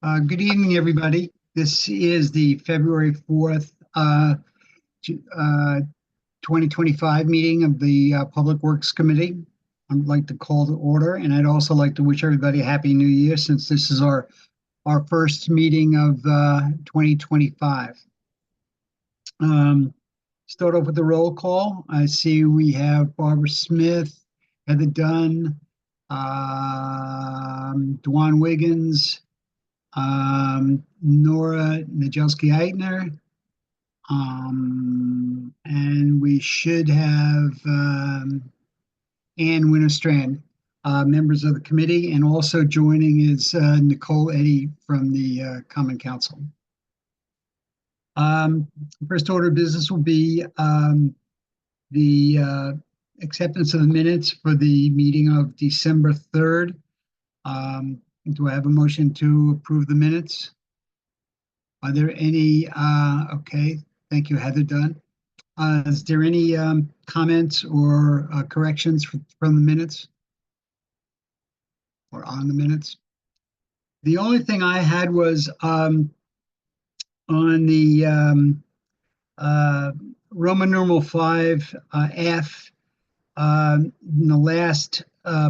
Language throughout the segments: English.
Good evening, everybody. This is the February 4th, 2025 meeting of the Public Works Committee. I'd like to call to order, and I'd also like to wish everybody a Happy New Year since this is our first meeting of 2025. Start off with the roll call. I see we have Barbara Smith, Heather Dunn, Dwan Wiggins, Nora Najelski-Eitner, and we should have Ann Winterstrand, members of the committee, and also joining is Nicole Eddy from the Common Council. First order of business will be the acceptance of the minutes for the meeting of December 3rd. Do I have a motion to approve the minutes? Are there any, okay, thank you, Heather Dunn. Is there any comments or corrections from the minutes or on the minutes? The only thing I had was on the Roman numeral 5 F, in the last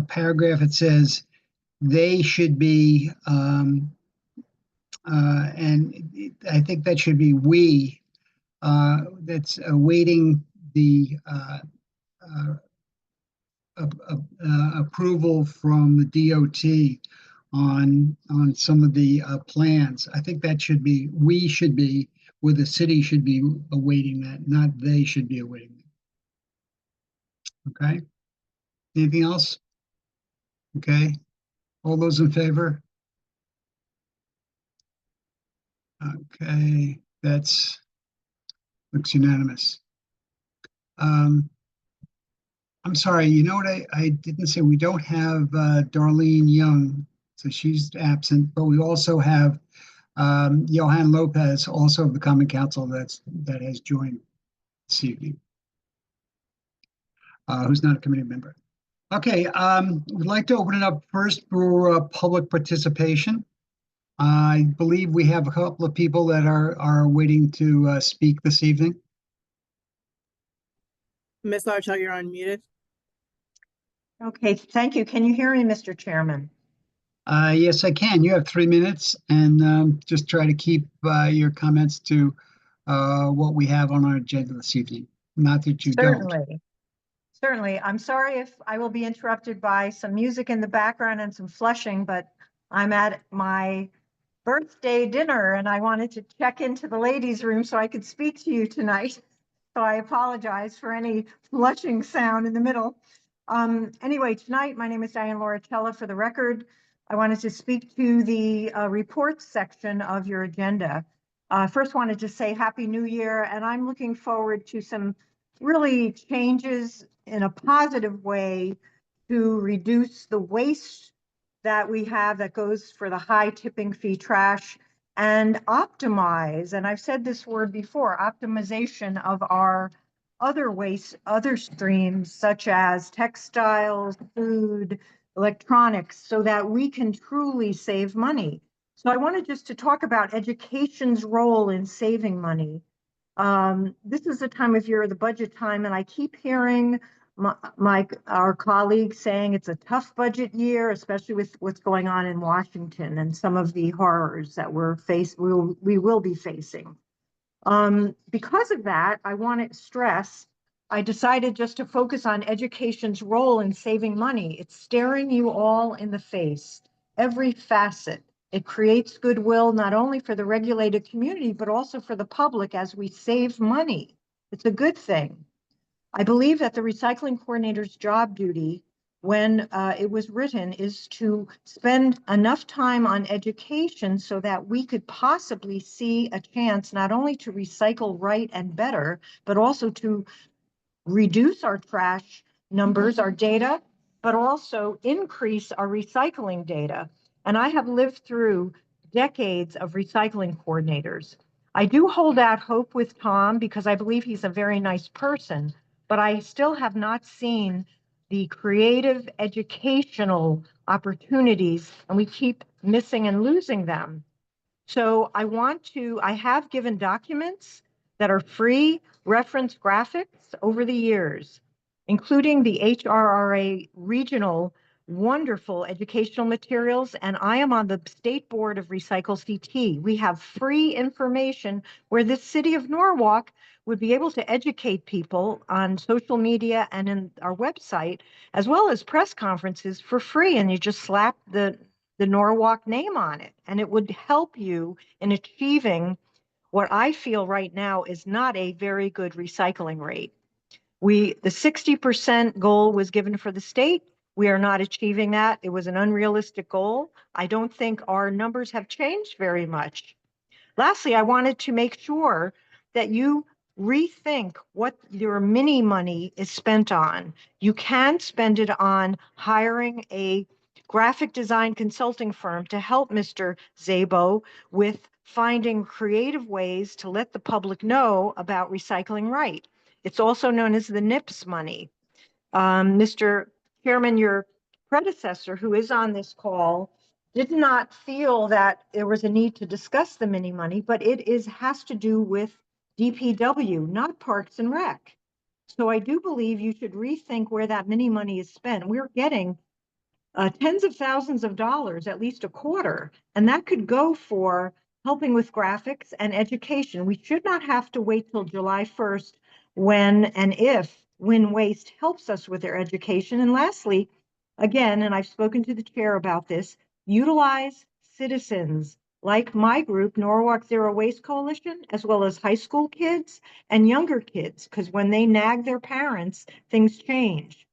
paragraph it says they should be, and I think that should be we, that's awaiting the approval from the DOT on some of the plans. I think that should be, we should be, or the city should be awaiting that, not they should be awaiting it. Okay. Anything else? Okay. All those in favor? Okay, that's looks unanimous. I'm sorry, you know what I didn't say? We don't have Darlene Young, so she's absent, but we also have Johan Lopez, also of the Common Council, that has joined this evening, who's not a committee member. Okay, we'd like to open it up first for public participation. I believe we have a couple of people that are waiting to speak this evening. Ms. Archel, you're unmuted. Okay, thank you. Can you hear me, Mr. Chairman? Yes, I can. You have 3 minutes, and just try to keep your comments to what we have on our agenda this evening. Not that you don't. Certainly. I'm sorry if I will be interrupted by some music in the background and some flushing, but I'm at my birthday dinner and I wanted to check into the ladies' room so I could speak to you tonight. So I apologize for any flushing sound in the middle. Anyway, tonight, my name is Diane Lauricella. For the record, I wanted to speak to the reports section of your agenda. First wanted to say Happy New Year, and I'm looking forward to some really changes in a positive way to reduce the waste that we have that goes for the high tipping fee trash and optimize, and I've said this word before, optimization of our other waste, other streams such as textiles, food, electronics, so that we can truly save money. So I wanted just to talk about education's role in saving money. This is the time of year, the budget time, and I keep hearing our colleagues saying it's a tough budget year, especially with what's going on in Washington and some of the horrors that we will be facing. Because of that, I want to stress, I decided just to focus on education's role in saving money. It's staring you all in the face, every facet. It creates goodwill, not only for the regulated community, but also for the public as we save money. It's a good thing. I believe that the recycling coordinator's job duty, when it was written, is to spend enough time on education so that we could possibly see a chance not only to recycle right and better, but also to reduce our trash numbers, our data, but also increase our recycling data. And I have lived through decades of recycling coordinators. I do hold out hope with Tom because I believe he's a very nice person, but I still have not seen the creative educational opportunities, and we keep missing and losing them. So I have given documents that are free reference graphics over the years, including the HRRA regional wonderful educational materials, and I am on the state board of Recycle CT. We have free information where the city of Norwalk would be able to educate people on social media and in our website, as well as press conferences for free. And you just slap the Norwalk name on it, and it would help you in achieving what I feel right now is not a very good recycling rate. The 60% goal was given for the state. We are not achieving that. It was an unrealistic goal. I don't think our numbers have changed very much. Lastly, I wanted to make sure that you rethink what your mini money is spent on. You can spend it on hiring a graphic design consulting firm to help Mr. Szabo with finding creative ways to let the public know about recycling right. It's also known as the NIPS money. Mr. Chairman, your predecessor, who is on this call, did not feel that there was a need to discuss the mini money, but has to do with DPW, not Parks and Rec. So I do believe you should rethink where that mini money is spent. We're getting tens of thousands of dollars, at least a quarter, and that could go for helping with graphics and education. We should not have to wait till July 1st when and if Win Waste helps us with their education. And lastly, again, and I've spoken to the chair about this, utilize citizens like my group, Norwalk Zero Waste Coalition, as well as high school kids and younger kids, because when they nag their parents, things change.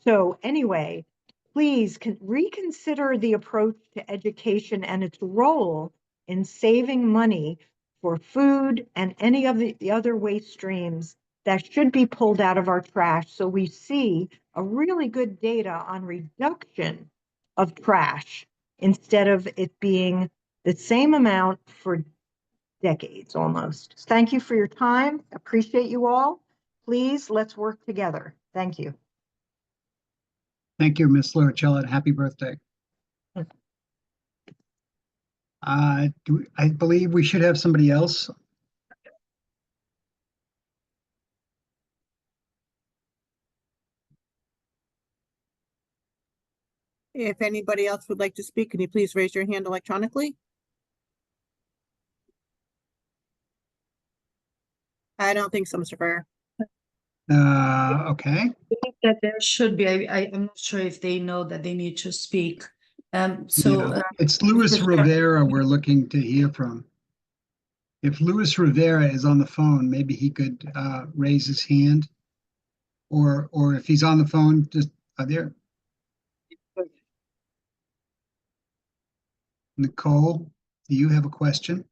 So anyway, please reconsider the approach to education and its role in saving money for food and any of the other waste streams that should be pulled out of our trash. So we see a really good data on reduction of trash instead of it being the same amount for decades almost. Thank you for your time. Appreciate you all. Please, let's work together. Thank you. Thank you, Ms. Loricella. Happy birthday. I believe we should have somebody else. If anybody else would like to speak, can you please raise your hand electronically? I don't think so, Mr. Farrer. Okay. That there should be, I'm not sure if they know that they need to speak. Yeah. It's Luis Rivera we're looking to hear from. If Luis Rivera is on the phone, maybe he could raise his hand. Or if he's on the phone, just there. Nicole, do you have a question?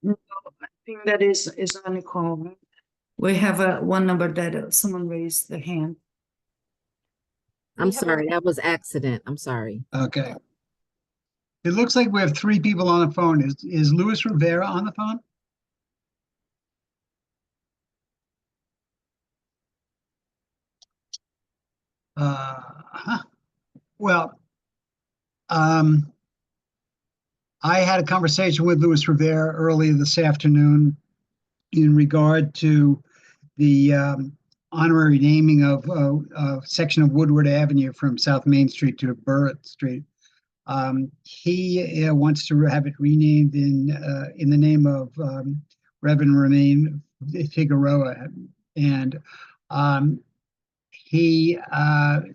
No, I think that is on the call. We have one number that someone raised the hand. I'm sorry, that was accident. I'm sorry. Okay. It looks like we have 3 people on the phone. Is Luis Rivera on the phone? Well, I had a conversation with Luis Rivera earlier this afternoon in regard to the honorary naming of a section of Woodward Avenue from South Main Street to Burrett Street. He wants to have it renamed in the name of Reverend Romain Figueroa, and he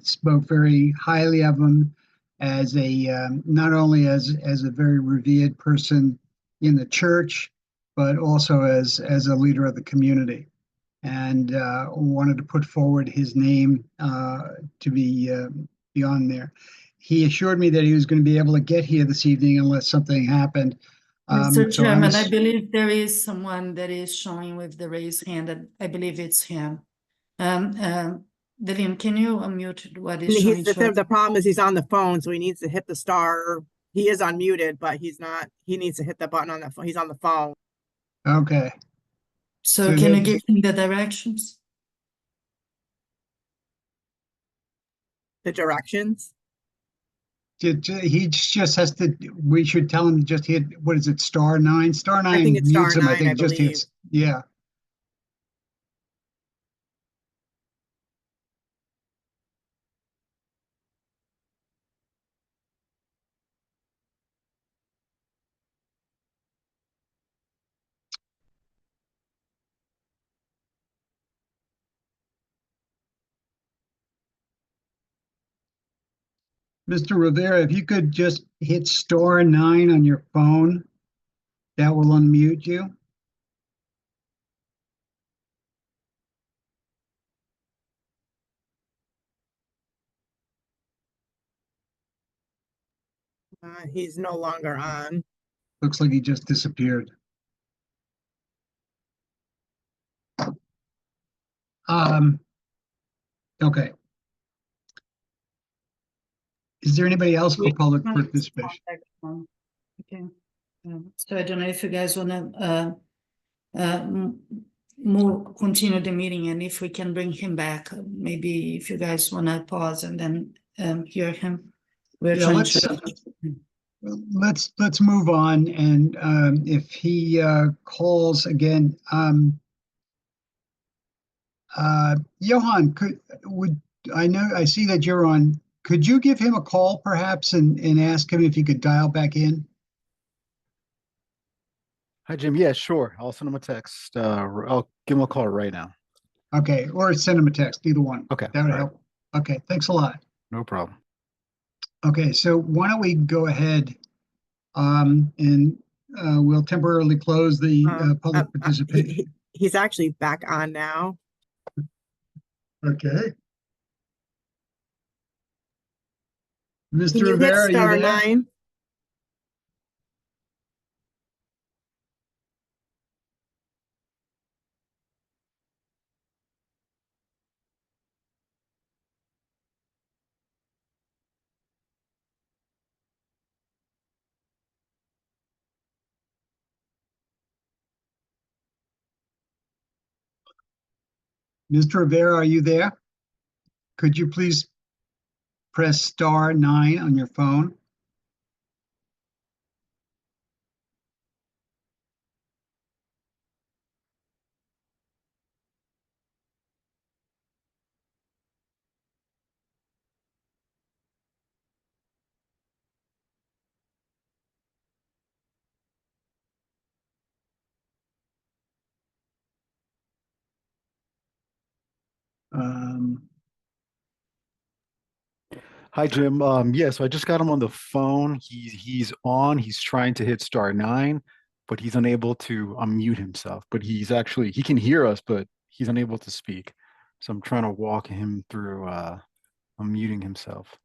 spoke very highly of him as not only as a very revered person in the church, but also as a leader of the community, and wanted to put forward his name to be on there. He assured me that he was going to be able to get here this evening unless something happened. Mr. So Chairman, I believe there is someone that is showing with the raised hand, and I believe it's him. William, can you unmute what is showing? The problem is he's on the phone, so he needs to hit the star. He is unmuted, but he's not. He needs to hit the button on the phone. He's on the phone. Okay. So can you give him the directions? The directions. He just has to, we should tell him to just hit, what is it, star nine? Star I think nine it's mutes star him, I nine, I think, just believe. hits, yeah. Mr. Rivera, if you could just hit star nine on your phone, that will unmute you. He's no longer on. Looks like he just disappeared. Okay. Is there anybody else for public participation? Okay. So I don't know if you guys wanna move, continue the meeting, and if we can bring him back, maybe if you guys wanna pause and then hear him. We're Yeah, trying let's, to. let's move on, and if he calls again, Johan, I see that you're on. Could you give him a call perhaps and ask him if he could dial back in? Hi, Jim. Yeah, sure. I'll send him a text. I'll give him a call right now. Okay, or send him a text, either one. Okay. That would all right. help. Okay, thanks a lot. No problem. Okay, so why don't we go ahead and we'll temporarily close the public participation. He's actually back on now. Okay. Can Mr. you hit Rivera, are you star there? nine? Mr. Rivera, are you there? Could you please press star nine on your phone? Hi, Jim. Yeah, so I just got him on the phone. He's on. He's trying to hit star nine, but he's unable to unmute himself. But he can hear us, but he's unable to speak. So I'm trying to walk him through unmuting himself.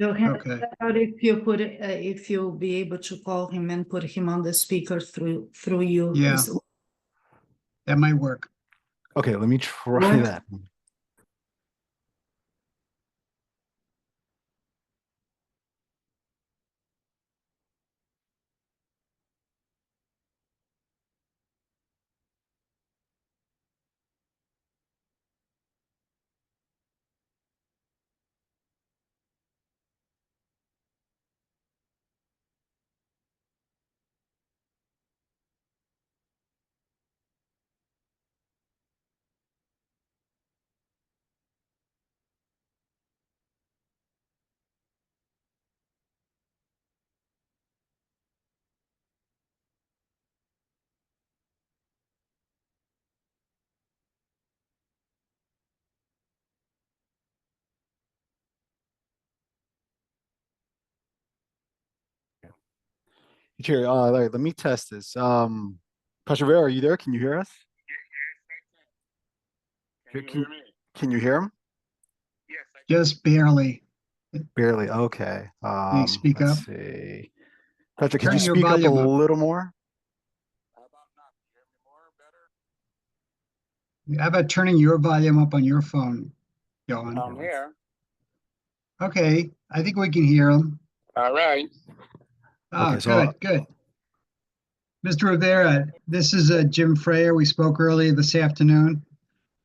Johan, Okay. how if you put if you'll be able to call him and put him on the speaker through you. Yeah. That might work. Okay, let me try What? that. Here, let me test this. Pastor Rivera, are you there? Can you hear us? Can you hear him? Just barely. Barely. Okay. Can you speak up? Let's see. Patrick, could Turn you your speak up a volume up. little more? How about turning your volume up on your phone, Johan? I'm here. Okay, I think we can hear him. All right. Oh, Okay, so- good. Mr. Rivera, this is Jim Freyer. We spoke earlier this afternoon.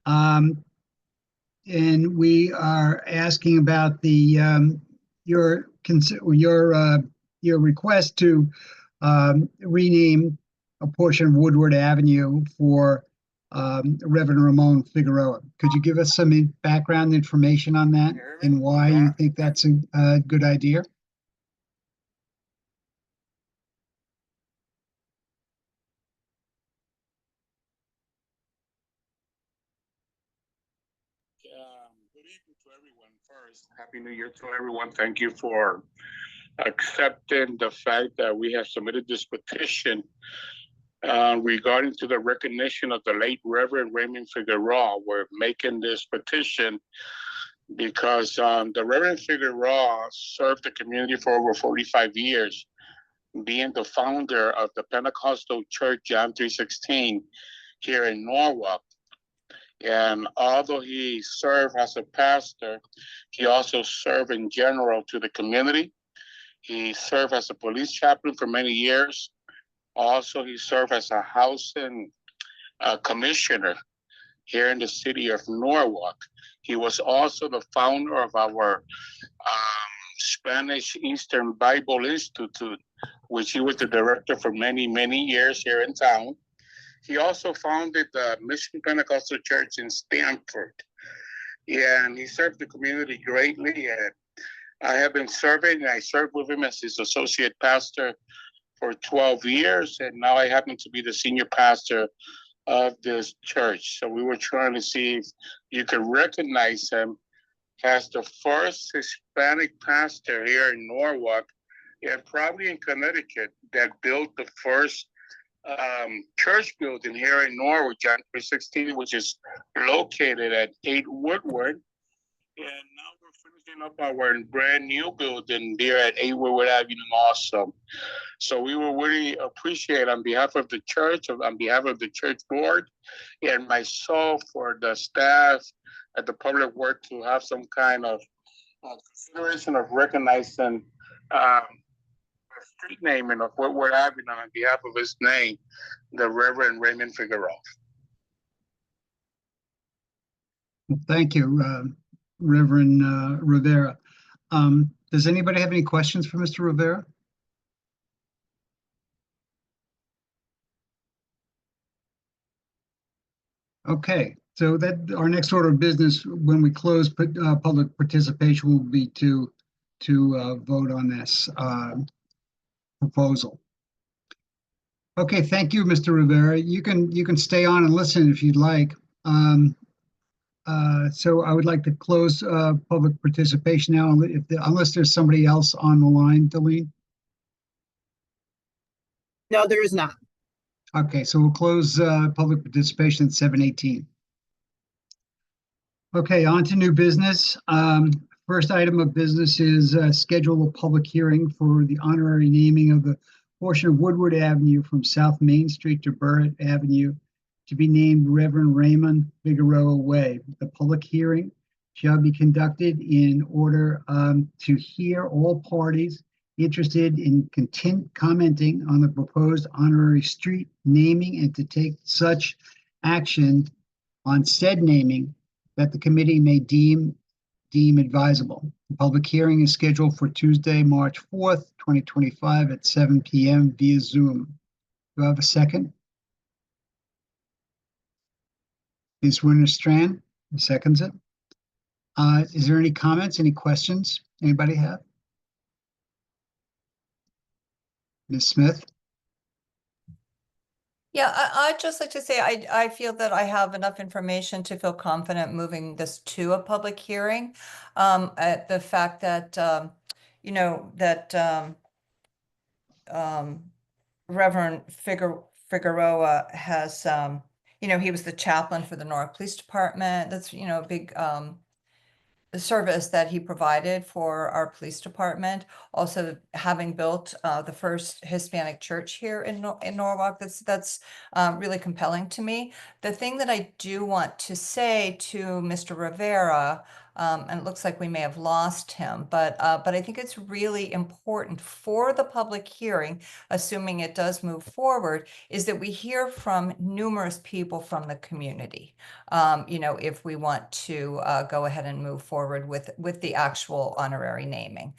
And we are asking about the your request to rename a portion of Woodward Avenue for Reverend Ramon Figueroa. Could you give us some background information on that and why you think that's a good idea? Good evening to everyone. First, Happy New Year to everyone. Thank you for accepting the fact that we have submitted this petition regarding to the recognition of the late Reverend Raymond Figueroa. We're making this petition because the Reverend Figueroa served the community for over 45 years, being the founder of the Pentecostal Church John 3:16 here in Norwalk. And although he served as a pastor, he also served in general to the community. He served as a police chaplain for many years. Also, he served as a housing commissioner here in the city of Norwalk. He was also the founder of our Spanish Eastern Bible Institute, which he was the director for many, many years here in town. He also founded the Mission Pentecostal Church in Stanford. And he served the community greatly. And I have been serving, and I served with him as his associate pastor for 12 years. And now I happen to be the senior pastor of this church. So we were trying to see if you could recognize him as the first Hispanic pastor here in Norwalk, and probably in Connecticut, that built the first church building here in Norwalk, John 3:16, which is located at 8 Woodward. And now we're finishing up our brand new building there at 8 Woodward Avenue also. So we will really appreciate, on behalf of the church, on behalf of the church board, and myself, for the staff at the public work, to have some kind of consideration of recognizing street naming of what we're having on behalf of his name, the Reverend Raymond Figueroa. Thank you, Reverend Rivera. Does anybody have any questions for Mr. Rivera? Okay, so that our next order of business, when we close public participation, will be to vote on this proposal. Okay, thank you, Mr. Rivera. You can stay on and listen if you'd like. So I would like to close public participation now, unless there's somebody else on the line, Delene. No, there is not. Okay, so we'll close public participation at 7:18. Okay, on to new business. First item of business is schedule a public hearing for the honorary naming of the portion of Woodward Avenue from South Main Street to Burritt Avenue to be named Reverend Raymond Figueroa Way. The public hearing shall be conducted in order to hear all parties interested in commenting on the proposed honorary street naming and to take such action on said naming that the committee may deem advisable. The public hearing is scheduled for Tuesday, March 4th, 2025 at 7 p.m. via Zoom. Do I have a second? Ms. Winter-Strand seconds it. Is there any comments, any questions anybody have? Ms. Smith? Yeah, I'd just like to say, I feel that I have enough information to feel confident moving this to a public hearing. At the fact that, Reverend Figueroa has, he was the chaplain for the Norwalk Police Department. That's, a big service that he provided for our police department. Also, having built the first Hispanic church here in Norwalk, that's really compelling to me. The thing that I do want to say to Mr. Rivera And it looks like we may have lost him, but I think it's really important for the public hearing, assuming it does move forward, is that we hear from numerous people from the community. You know, if we want to go ahead and move forward with the actual honorary naming.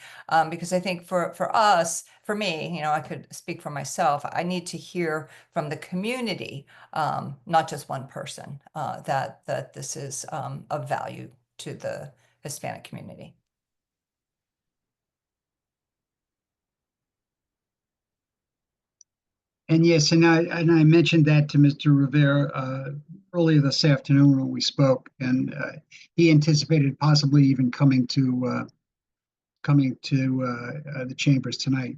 Because I think for us, for me, you know, I could speak for myself, I need to hear from the community, not just one person, that this is of value to the Hispanic community. And yes, and I mentioned that to Mr. Rivera earlier this afternoon when we spoke, and he anticipated possibly even coming to the chambers tonight.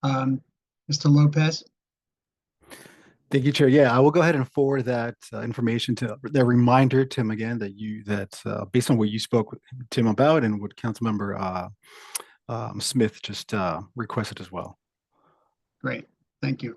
Mr. Lopez? Thank you, Chair. Yeah, I will go ahead and forward that information to the reminder, Tim, again, that based on what you spoke with Tim about and what Councilmember Smith just requested as well. Great, thank you.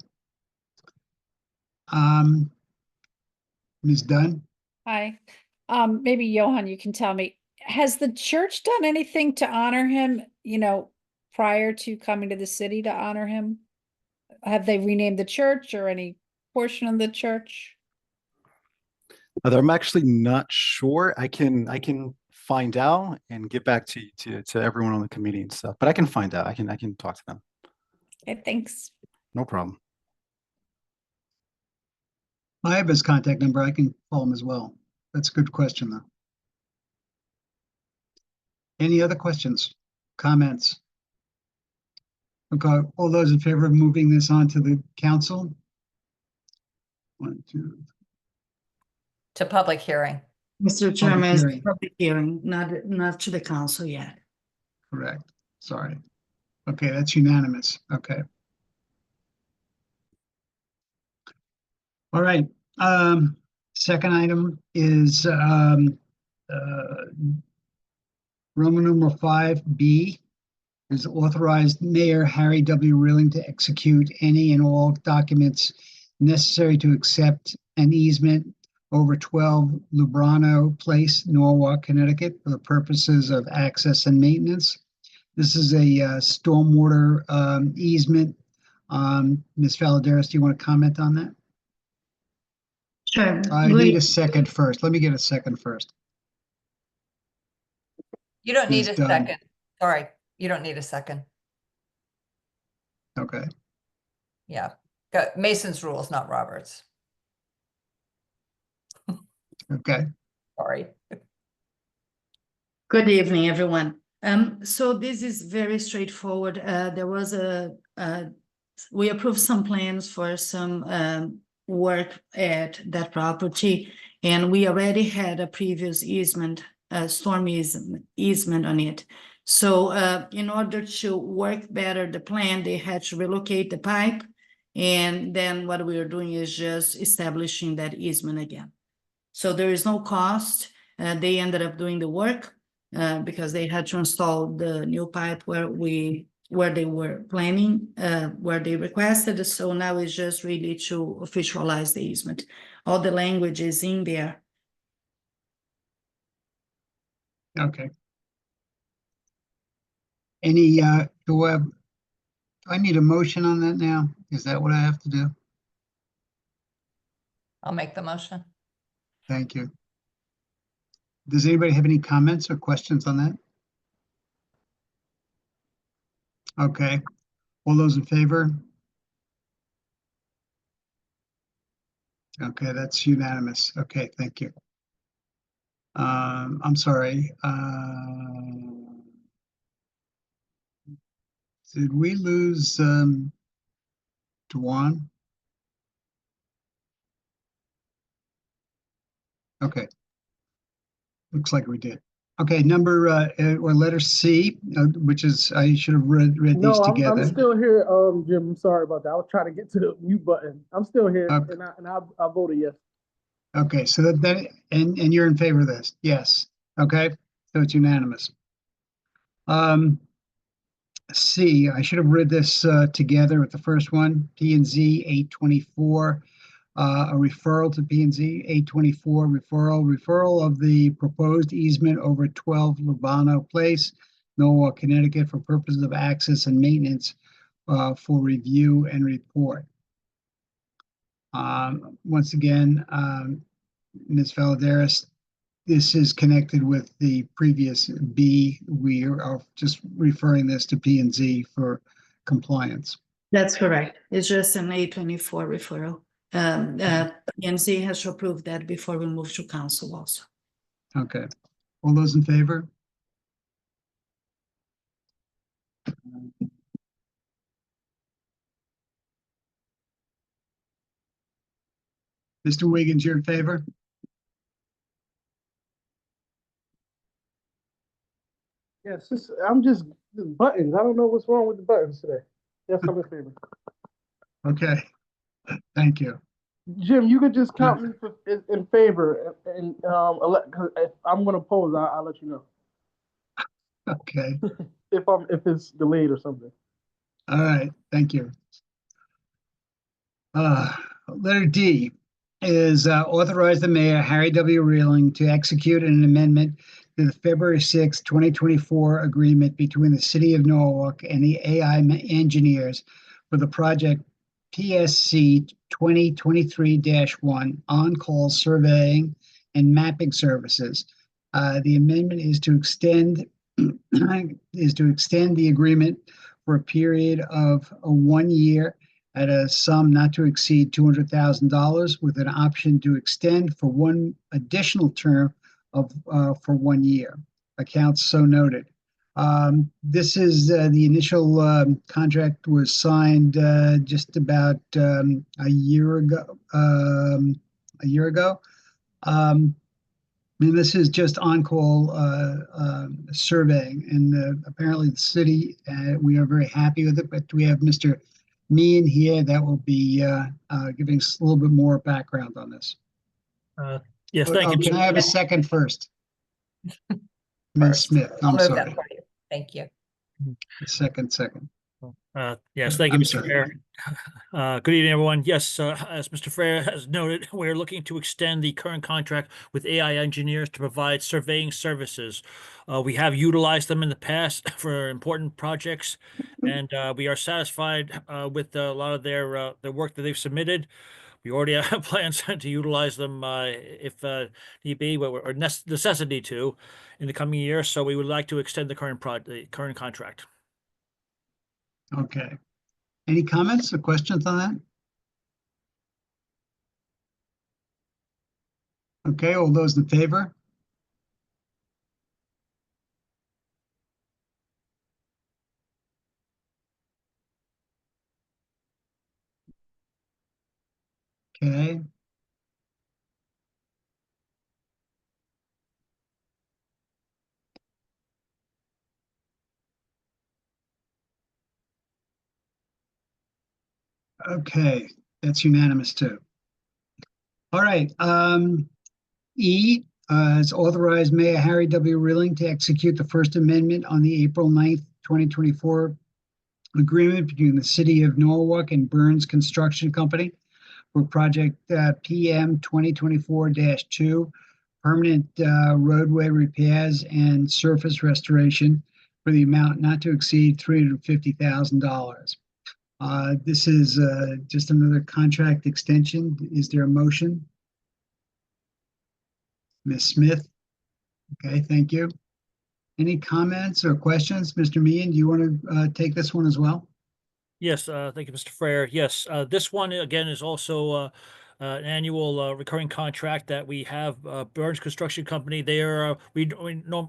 Ms. Dunn? Hi. Maybe Johan, you can tell me, has the church done anything to honor him, you know, prior to coming to the city to honor him? Have they renamed the church or any portion of the church? I'm actually not sure. I can find out and get back to everyone on the committee and stuff, but I can find out. I can talk to them. Okay, thanks. No problem. I have his contact number. I can call him as well. That's a good question, though. Any other questions, comments? Okay, all those in favor of moving this on to the council? 1, 2. To public hearing. Mr. Chairman, it's hearing. public hearing, not to the council yet. Correct. Sorry. Okay, that's unanimous. Okay. All right. Second item is Roman numeral 5B is authorized Mayor Harry W. Rilling to execute any and all documents necessary to accept an easement over 12 Lubrano Place, Norwalk, Connecticut, for the purposes of access and maintenance. This is a stormwater easement. Ms. Valadares, do you want to comment on that? Sure. I need a second first. Let me get a second first. You don't need Ms. a Dunn. second. Sorry, you don't need a second. Okay. Yeah, got Mason's rules, not Robert's. Okay. Sorry. Good evening, everyone. So this is very straightforward. There was we approved some plans for some work at that property, and we already had a previous easement, storm easement on it. So in order to work better the plan, they had to relocate the pipe, and then what we are doing is just establishing that easement again. So there is no cost. They ended up doing the work because they had to install the new pipe where they were planning, where they requested. So now it's just really to officialize the easement. All the language is in there. Okay. Any, do I need a motion on that now? Is that what I have to do? I'll make the motion. Thank you. Does anybody have any comments or questions on that? Okay, all those in favor? Okay, that's unanimous. Okay, thank you. I'm sorry. Did we lose Dwan? Okay. Looks like we did. Okay, number or letter C, which is I should have read No, these together. I'm still here, Jim. I'm sorry about that. I was trying to get to the mute button. I'm still here, Okay. and I voted yes. Okay, so that and you're in favor of this? Yes. Okay, so it's unanimous. C, I should have read this together with the first one. P and Z 824 a referral to P and Z, 824 referral of the proposed easement over 12 Lubano Place, Norwalk, Connecticut, for purposes of access and maintenance for review and report. Once again, Ms. Valadares, this is connected with the previous B. We are just referring this to P and Z for compliance. That's correct. It's just an 824 referral. PNC has to approve that before we move to council also. Okay. All those in favor? Mr. Wiggins, you're in favor? Yes, I'm just buttons. I don't know what's wrong with the buttons today. Yes, I'm in favor. Okay. Thank you. Jim, you could just count me in favor, and cause if I'm gonna oppose, I'll let you know Okay. if it's delayed or something. All right. Thank you. Letter D is authorize the mayor, Harry W. Reeling, to execute an amendment to the February 6, 2024 agreement between the city of Norwalk and the AI engineers for the project PSC 2023-1 on-call surveying and mapping services. The amendment is to extend the agreement for a period of 1 year at a sum not to exceed $200,000, with an option to extend for one additional term of for 1 year. Accounts so noted. This is the initial contract was signed just about a year ago. And this is just on-call surveying, and apparently the city, we are very happy with it, but we have Mr. Meehan here that will be giving us a little bit more background on this. Yes, thank you. Can I have a second first? Ms. First. Smith, I'll I'm move sorry. that for you. Thank you. Second. Yes, thank you, I'm Mr. sorry. Fair. Good evening, everyone. Yes, as Mr. Fair has noted, we're looking to extend the current contract with AI engineers to provide surveying services. We have utilized them in the past for important projects, and we are satisfied with a lot of their work that they've submitted. We already have plans to utilize them if need be, or necessity to, in the coming year. So we would like to extend the current contract. Okay. Any comments or questions on that? Okay, all those in favor? Okay. Okay, that's unanimous too. All right, E is authorized Mayor Harry W. Reeling to execute the First Amendment on the April 9th, 2024 agreement between the City of Norwalk and Burns Construction Company for project PM 2024-2, permanent roadway repairs and surface restoration for the amount not to exceed $350,000. This is just another contract extension. Is there a motion? Ms. Smith? Okay, thank you. Any comments or questions? Mr. Meehan, do you want to take this one as well? Yes, thank you, Mr. Frere. Yes, this one again is also an annual recurring contract that we have. Burns Construction Company. They are we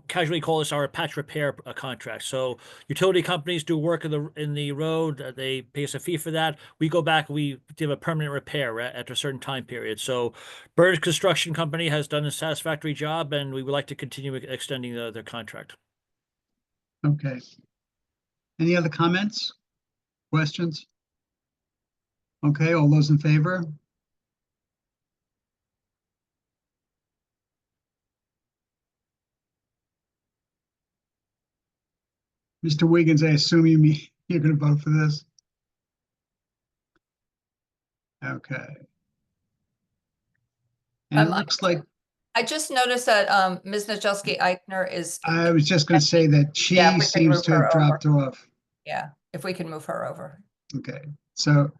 casually call this our patch repair contract. So utility companies do work in the road. They pay us a fee for that. We go back. We give a permanent repair at a certain time period. So Burns Construction Company has done a satisfactory job, and we would like to continue extending their contract. Okay. Any other comments? Questions? Okay, all those in favor? Mr. Wiggins, I assume you're going to vote for this? Okay. And it looks like, I just noticed that Ms. Najelski Eichner is, I was just gonna say that she Yeah, we can seems move to have her dropped off. yeah, if we can move her over. Okay, so,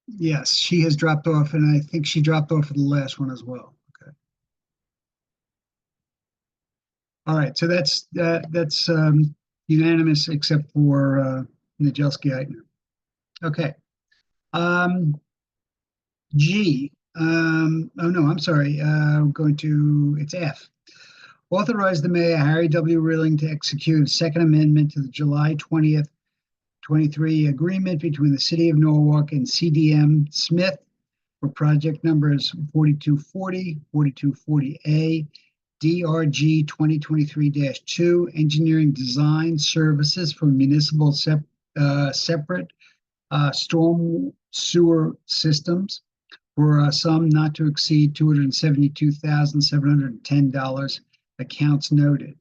yes, she has dropped off, and I think she dropped off at the last one as well. Okay. All right, so that's unanimous except for Najelski Eitner. Okay. G, oh no, I'm sorry, it's F. Authorize the mayor, Harry W. Rilling, to execute a second amendment to the July 20th, 23 agreement between the city of Norwalk and CDM Smith for project numbers 4240, 4240A, DRG 2023-2, engineering design services for municipal separate storm sewer systems for a sum not to exceed $272,710, accounts noted.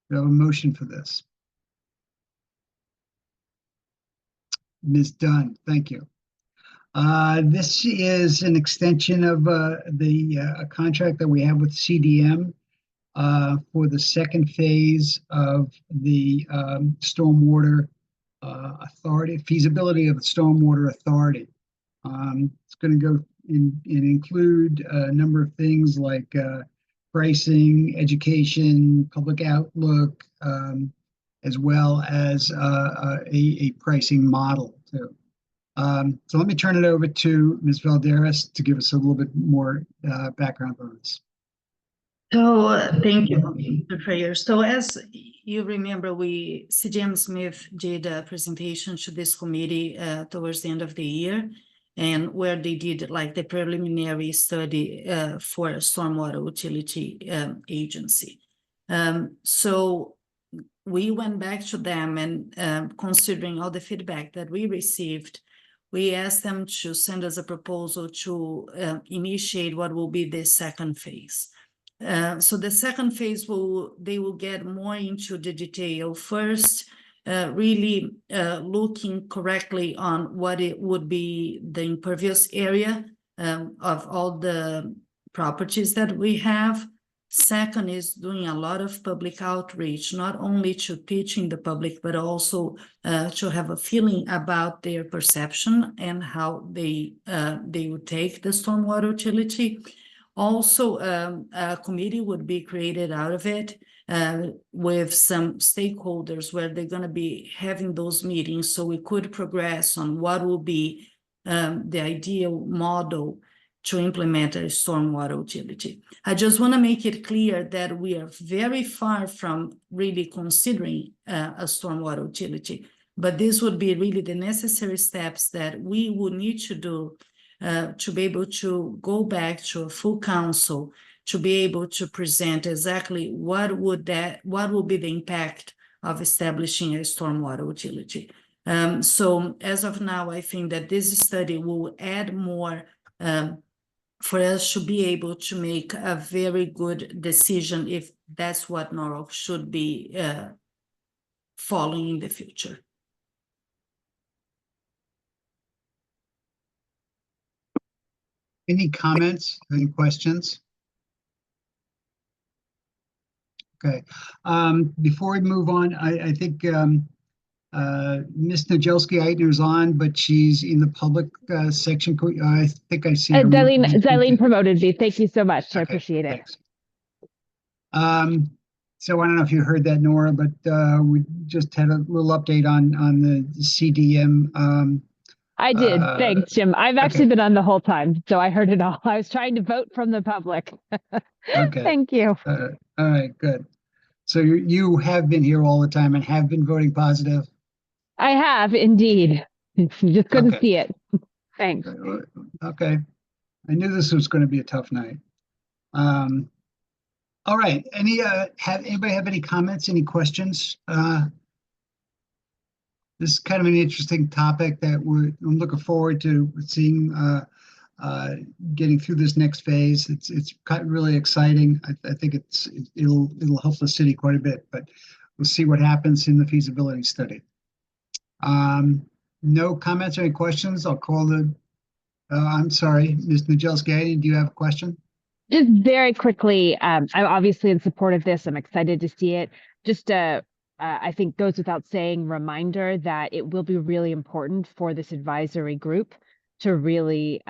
Do I have a motion for this? Ms. Dunn, thank you. This is an extension of the contract that we have with CDM for the second phase of the stormwater authority, feasibility of the stormwater authority. It's going to go and include a number of things like pricing, education, public outlook, as well as a pricing model too. So let me turn it over to Ms. Valderas to give us a little bit more background on this. So thank you, Mr. Freyer. So as you remember, CDM Smith did a presentation to this committee towards the end of the year, and where they did like the preliminary study for a stormwater utility agency. So we went back to them and considering all the feedback that we received, we asked them to send us a proposal to initiate what will be the second phase. So the second phase they will get more into the detail. First, really looking correctly on what it would be the impervious area of all the properties that we have. Second is doing a lot of public outreach, not only to teaching the public, but also to have a feeling about their perception and how they would take the stormwater utility. Also, a committee would be created out of it with some stakeholders where they're going to be having those meetings so we could progress on what will be the ideal model to implement a stormwater utility. I just want to make it clear that we are very far from really considering a stormwater utility, but this would be really the necessary steps that we would need to do to be able to go back to a full council, to be able to present exactly what would be the impact of establishing a stormwater utility. So as of now, I think that this study will add more for us to be able to make a very good decision if that's what Norwalk should be following in the future. Any comments, any questions? Okay, before we move on, I think Ms. Najelski Eitner is on, but she's in the public section. I think I see her. Darlene promoted me. Thank you so much. I Okay, appreciate it. thanks. So I don't know if you heard that, Nora, but we just had a little update on the CDM. I did. Thanks, Jim. I've actually okay. been on the whole time, so I heard it all. I was trying to vote from the public. Okay. Thank you. All right, good. So you have been here all the time and have been voting positive? I have indeed. You just couldn't Okay. see it. Thanks. Okay. I knew this was going to be a tough night. All right. Anybody have any comments, any questions? This is kind of an interesting topic that I'm looking forward to seeing, getting through this next phase. It's really exciting. I think it'll help the city quite a bit, but we'll see what happens in the feasibility study. No comments or any questions? I'll call the I'm sorry, Ms. Najelski, do you have a question? Just very quickly, I'm obviously in support of this. I'm excited to see it. Just I think goes without saying, reminder that it will be really important for this advisory group to really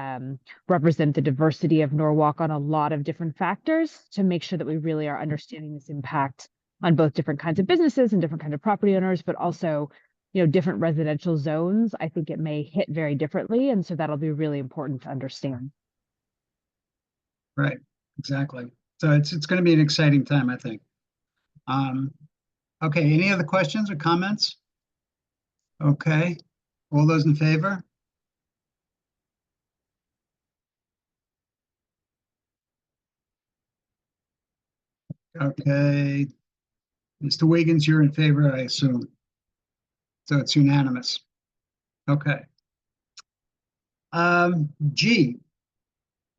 represent the diversity of Norwalk on a lot of different factors to make sure that we really are understanding this impact on both different kinds of businesses and different kinds of property owners, but also, you know, different residential zones. I think it may hit very differently, and so that'll be really important to understand. Right, exactly. So it's going to be an exciting time, I think. Okay, any other questions or comments? Okay, all those in favor? Okay, Mr. Wiggins, you're in favor, I assume. So it's unanimous. Okay. G,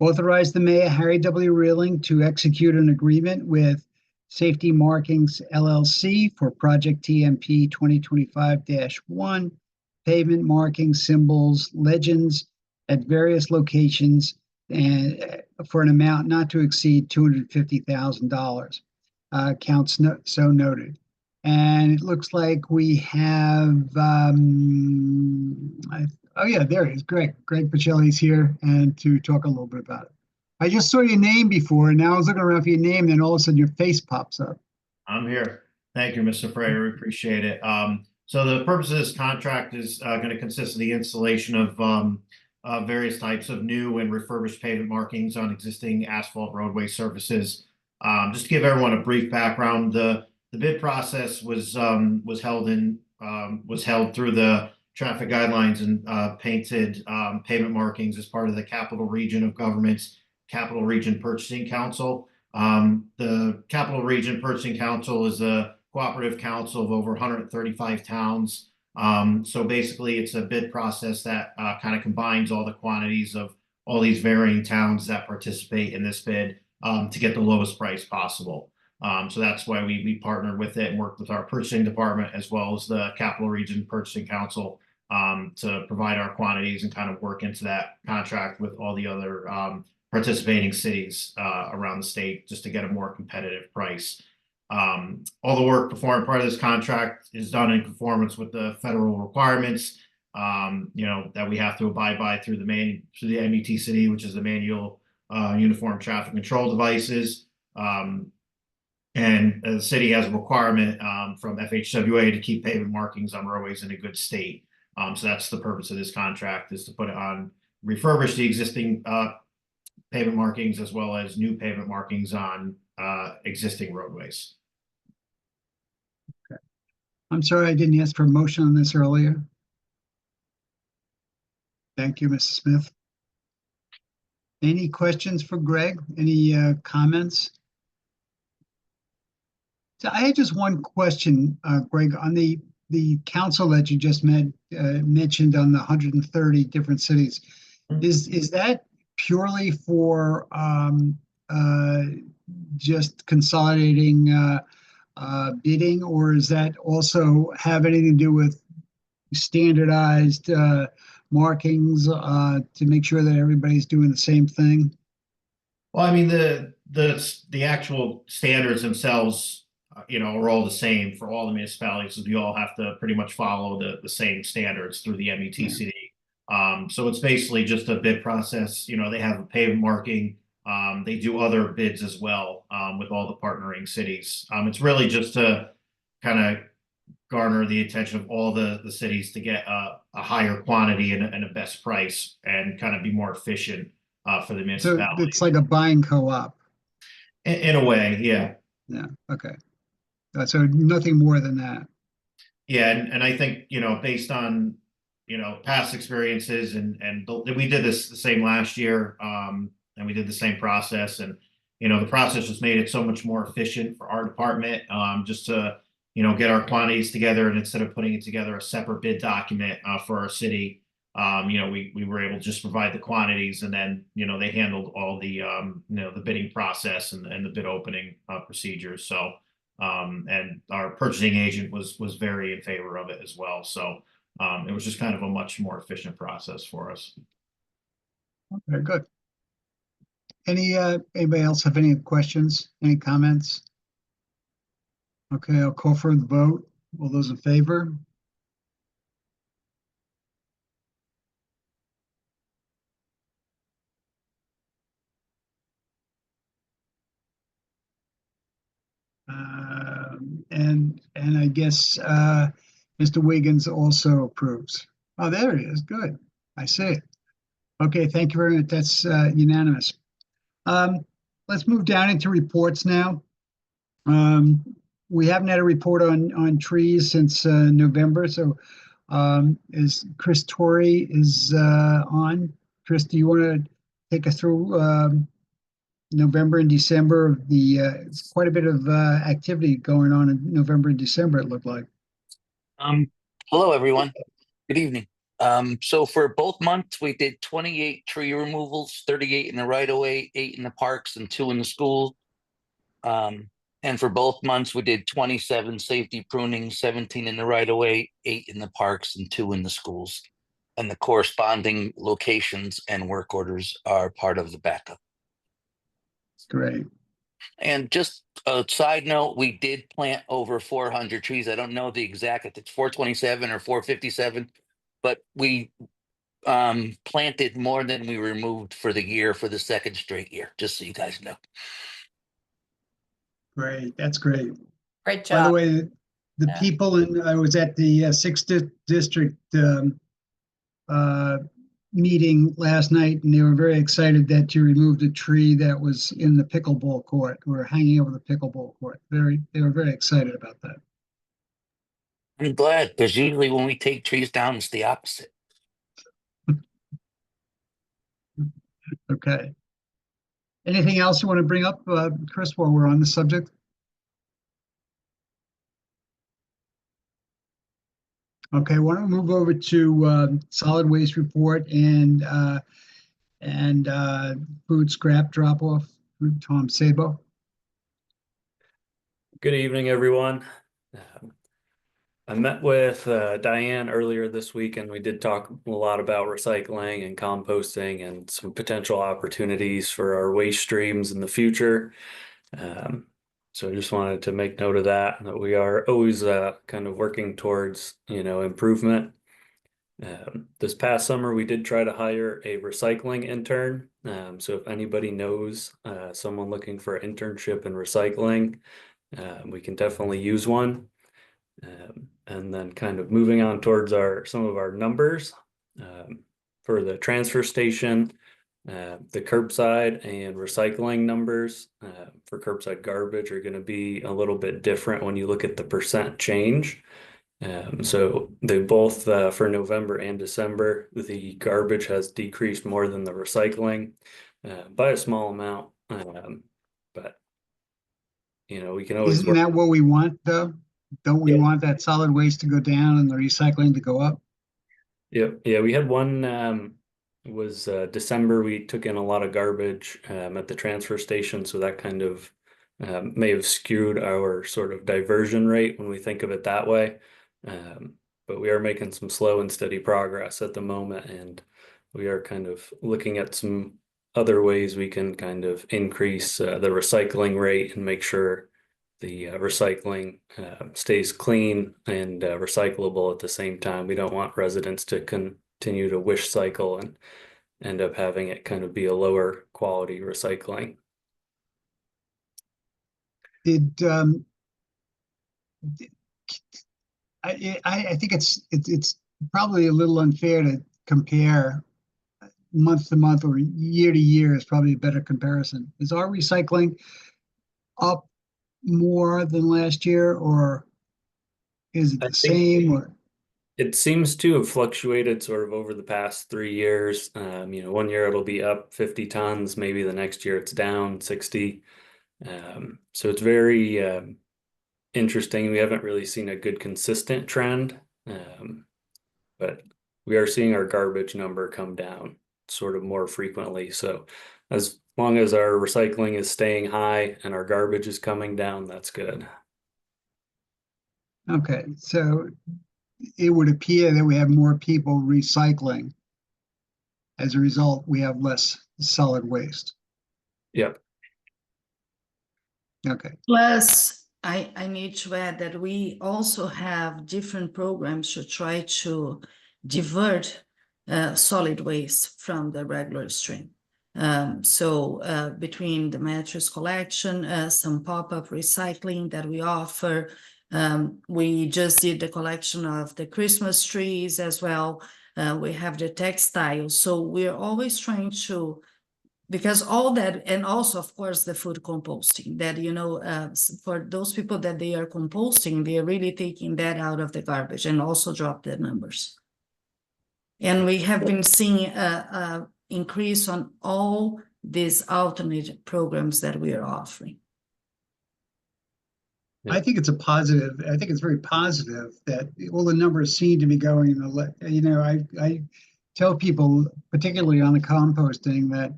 authorize the mayor, Harry W. Reeling, to execute an agreement with Safety Markings LLC for Project TMP 2025-1, pavement marking symbols, legends at various locations, and for an amount not to exceed $250,000. Counts so noted. And it looks like we have, oh yeah, there he is, Greg. Greg Pacelli's here and to talk a little bit about it. I just saw your name before, and now I was looking around for your name, then all of a sudden your face pops up. I'm here. Thank you, Mr. Freire. We appreciate it. So the purpose of this contract is going to consist of the installation of various types of new and refurbished pavement markings on existing asphalt roadway surfaces. Just to give everyone a brief background, the bid process was held through the traffic guidelines and painted pavement markings as part of the Capital Region of Government's Capital Region Purchasing Council. The Capital Region Purchasing Council is a cooperative council of over 135 towns. So basically it's a bid process that kind of combines all the quantities of all these varying towns that participate in this bid to get the lowest price possible. So that's why we partnered with it and worked with our purchasing department as well as the Capital Region Purchasing Council to provide our quantities and kind of work into that contract with all the other participating cities around the state just to get a more competitive price. All the work performed part of this contract is done in conformance with the federal requirements, that we have to abide by through the MUTCD, which is the Manual Uniform Traffic Control Devices. And the city has a requirement from FHWA to keep pavement markings on roadways in a good state. So that's the purpose of this contract, is to put it on, refurbish the existing pavement markings as well as new pavement markings on existing roadways. Okay. I'm sorry I didn't ask for a motion on this earlier. Thank you, Mrs. Smith. Any questions for Greg? Any comments? So I had just one question, Greg, on the council that you just mentioned on the 130 different cities. Is that purely for just consolidating bidding, or does that also have anything to do with standardized markings to make sure that everybody's doing the same thing? Well, I mean, the actual standards themselves, are all the same for all the municipalities. We all have to pretty much follow the same standards through the MUTCD. So it's basically just a bid process. They have a pavement marking. They do other bids as well with all the partnering cities. It's really just to kind of garner the attention of all the cities to get a higher quantity and a best price and kind of be more efficient for the municipality. So it's like a buying co-op. In a way, yeah. Yeah, okay. So nothing more than that. Yeah, and I think, based on, past experiences and we did this the same last year, and we did the same process, and, the process just made it so much more efficient for our department, just to, get our quantities together, and instead of putting it together a separate bid document for our city, we were able to just provide the quantities, and then, they handled all the, the bidding process and the bid opening procedures. So, and our purchasing agent was very in favor of it as well. So it was just kind of a much more efficient process for us. Very good. Anybody else have any questions, any comments? Okay, I'll call for the vote. All those in favor? And I guess Mr. Wiggins also approves. Oh, there he is. Good. I see. Okay, thank you very much. That's unanimous. Let's move down into reports now. We haven't had a report on trees since November, so is Chris Torrey is on. Chris, do you want to take us through November and December of the it's quite a bit of activity going on in November and December, it looked like. Hello, everyone. Good evening. So for both months, we did 28 tree removals, 38 in the right of way, 8 in the parks, and 2 in the schools. And for both months, we did 27 safety pruning, 17 in the right of way, 8 in the parks, and 2 in the schools. And the corresponding locations and work orders are part of the backup. Great. And just a side note, we did plant over 400 trees. I don't know the exact, if it's 427 or 457, but we planted more than we removed for the year for the second straight year, just so you guys know. Great. That's great. Great By the job. way, the Yeah. people I was at the 6th district meeting last night, and they were very excited that you removed a tree that was in the pickleball court or hanging over the pickleball court. They were very excited about that. I'm glad, because usually when we take trees down, it's the opposite. Okay. Anything else you want to bring up, Chris, while we're on the subject? Okay, why don't we move over to solid waste report and food scrap drop off. Tom Sabo. Good evening, everyone. I met with Diane earlier this week, and we did talk a lot about recycling and composting and some potential opportunities for our waste streams in the future. So I just wanted to make note of that we are always kind of working towards, improvement. This past summer, we did try to hire a recycling intern. So if anybody knows someone looking for an internship in recycling, we can definitely use one. And then kind of moving on towards some of our numbers for the transfer station, the curbside and recycling numbers for curbside garbage are going to be a little bit different when you look at the percent change. So they both for November and December, the garbage has decreased more than the recycling by a small amount. But we can always Isn't that what we want, though? Don't we want that solid waste to go down and the recycling to go up? Yeah, we had one was December. We took in a lot of garbage at the transfer station, so that kind of may have skewed our sort of diversion rate when we think of it that way. But we are making some slow and steady progress at the moment, and we are kind of looking at some other ways we can kind of increase the recycling rate and make sure the recycling stays clean and recyclable at the same time. We don't want residents to continue to wish cycle and end up having it kind of be a lower quality recycling. I think it's probably a little unfair to compare month to month or year to year is probably a better comparison. Is our recycling up more than last year, or is it the same? Or it seems to have fluctuated sort of over the past 3 years. 1 year it'll be up 50 tons, maybe the next year it's down 60. So it's very interesting. We haven't really seen a good consistent trend, but we are seeing our garbage number come down sort of more frequently. So as long as our recycling is staying high and our garbage is coming down, that's good. Okay, so it would appear that we have more people recycling as a result, we have less solid waste. Yep. Okay. Plus, I need to add that we also have different programs to try to divert solid waste from the regular stream. So between the mattress collection, some pop-up recycling that we offer, we just did the collection of the Christmas trees as well. We have the textiles. So we're always trying to, because all that, and also, of course, the food composting that, you know, for those people that they are composting, they are really taking that out of the garbage and also drop the numbers. And we have been seeing a increase on all these alternate programs that we are offering. I think it's a positive. I think it's very positive that all the numbers seem to be going. You know, I tell people, particularly on the composting, that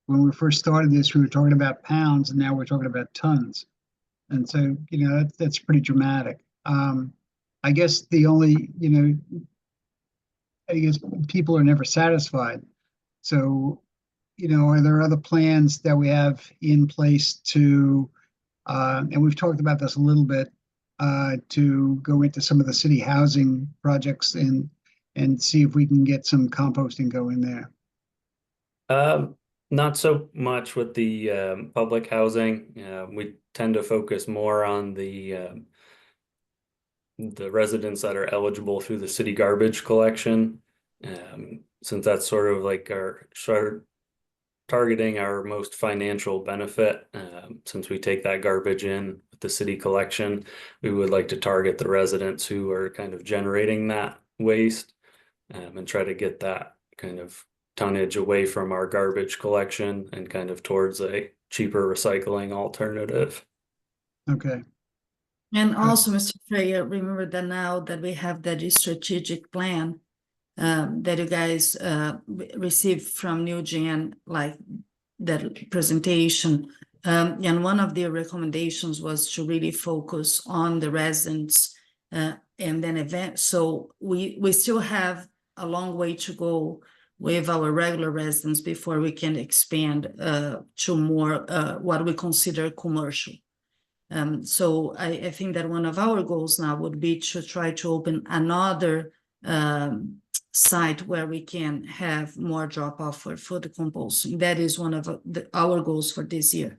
when we first started this, we were talking about pounds, and now we're talking about tons. And so, you know, that's pretty dramatic. I guess the only, you know, I guess people are never satisfied. So, you know, are there other plans that we have in place to, and we've talked about this a little bit, to go into some of the city housing projects and see if we can get some composting going there? Not so much with the public housing. We tend to focus more on the residents that are eligible through the city garbage collection, since that's sort of like our targeting our most financial benefit. Since we take that garbage in with the city collection, we would like to target the residents who are kind of generating that waste, and try to get that kind of tonnage away from our garbage collection and kind of towards a cheaper recycling alternative. Okay. And also, Mr. Freya, remember that now that we have that strategic plan that you guys received from New Gen, like that presentation, and one of their recommendations was to really focus on the residents and then event. So we still have a long way to go with our regular residents before we can expand to more what we consider commercial. So I think that one of our goals now would be to try to open another site where we can have more drop-off for food composting. That is one of our goals for this year.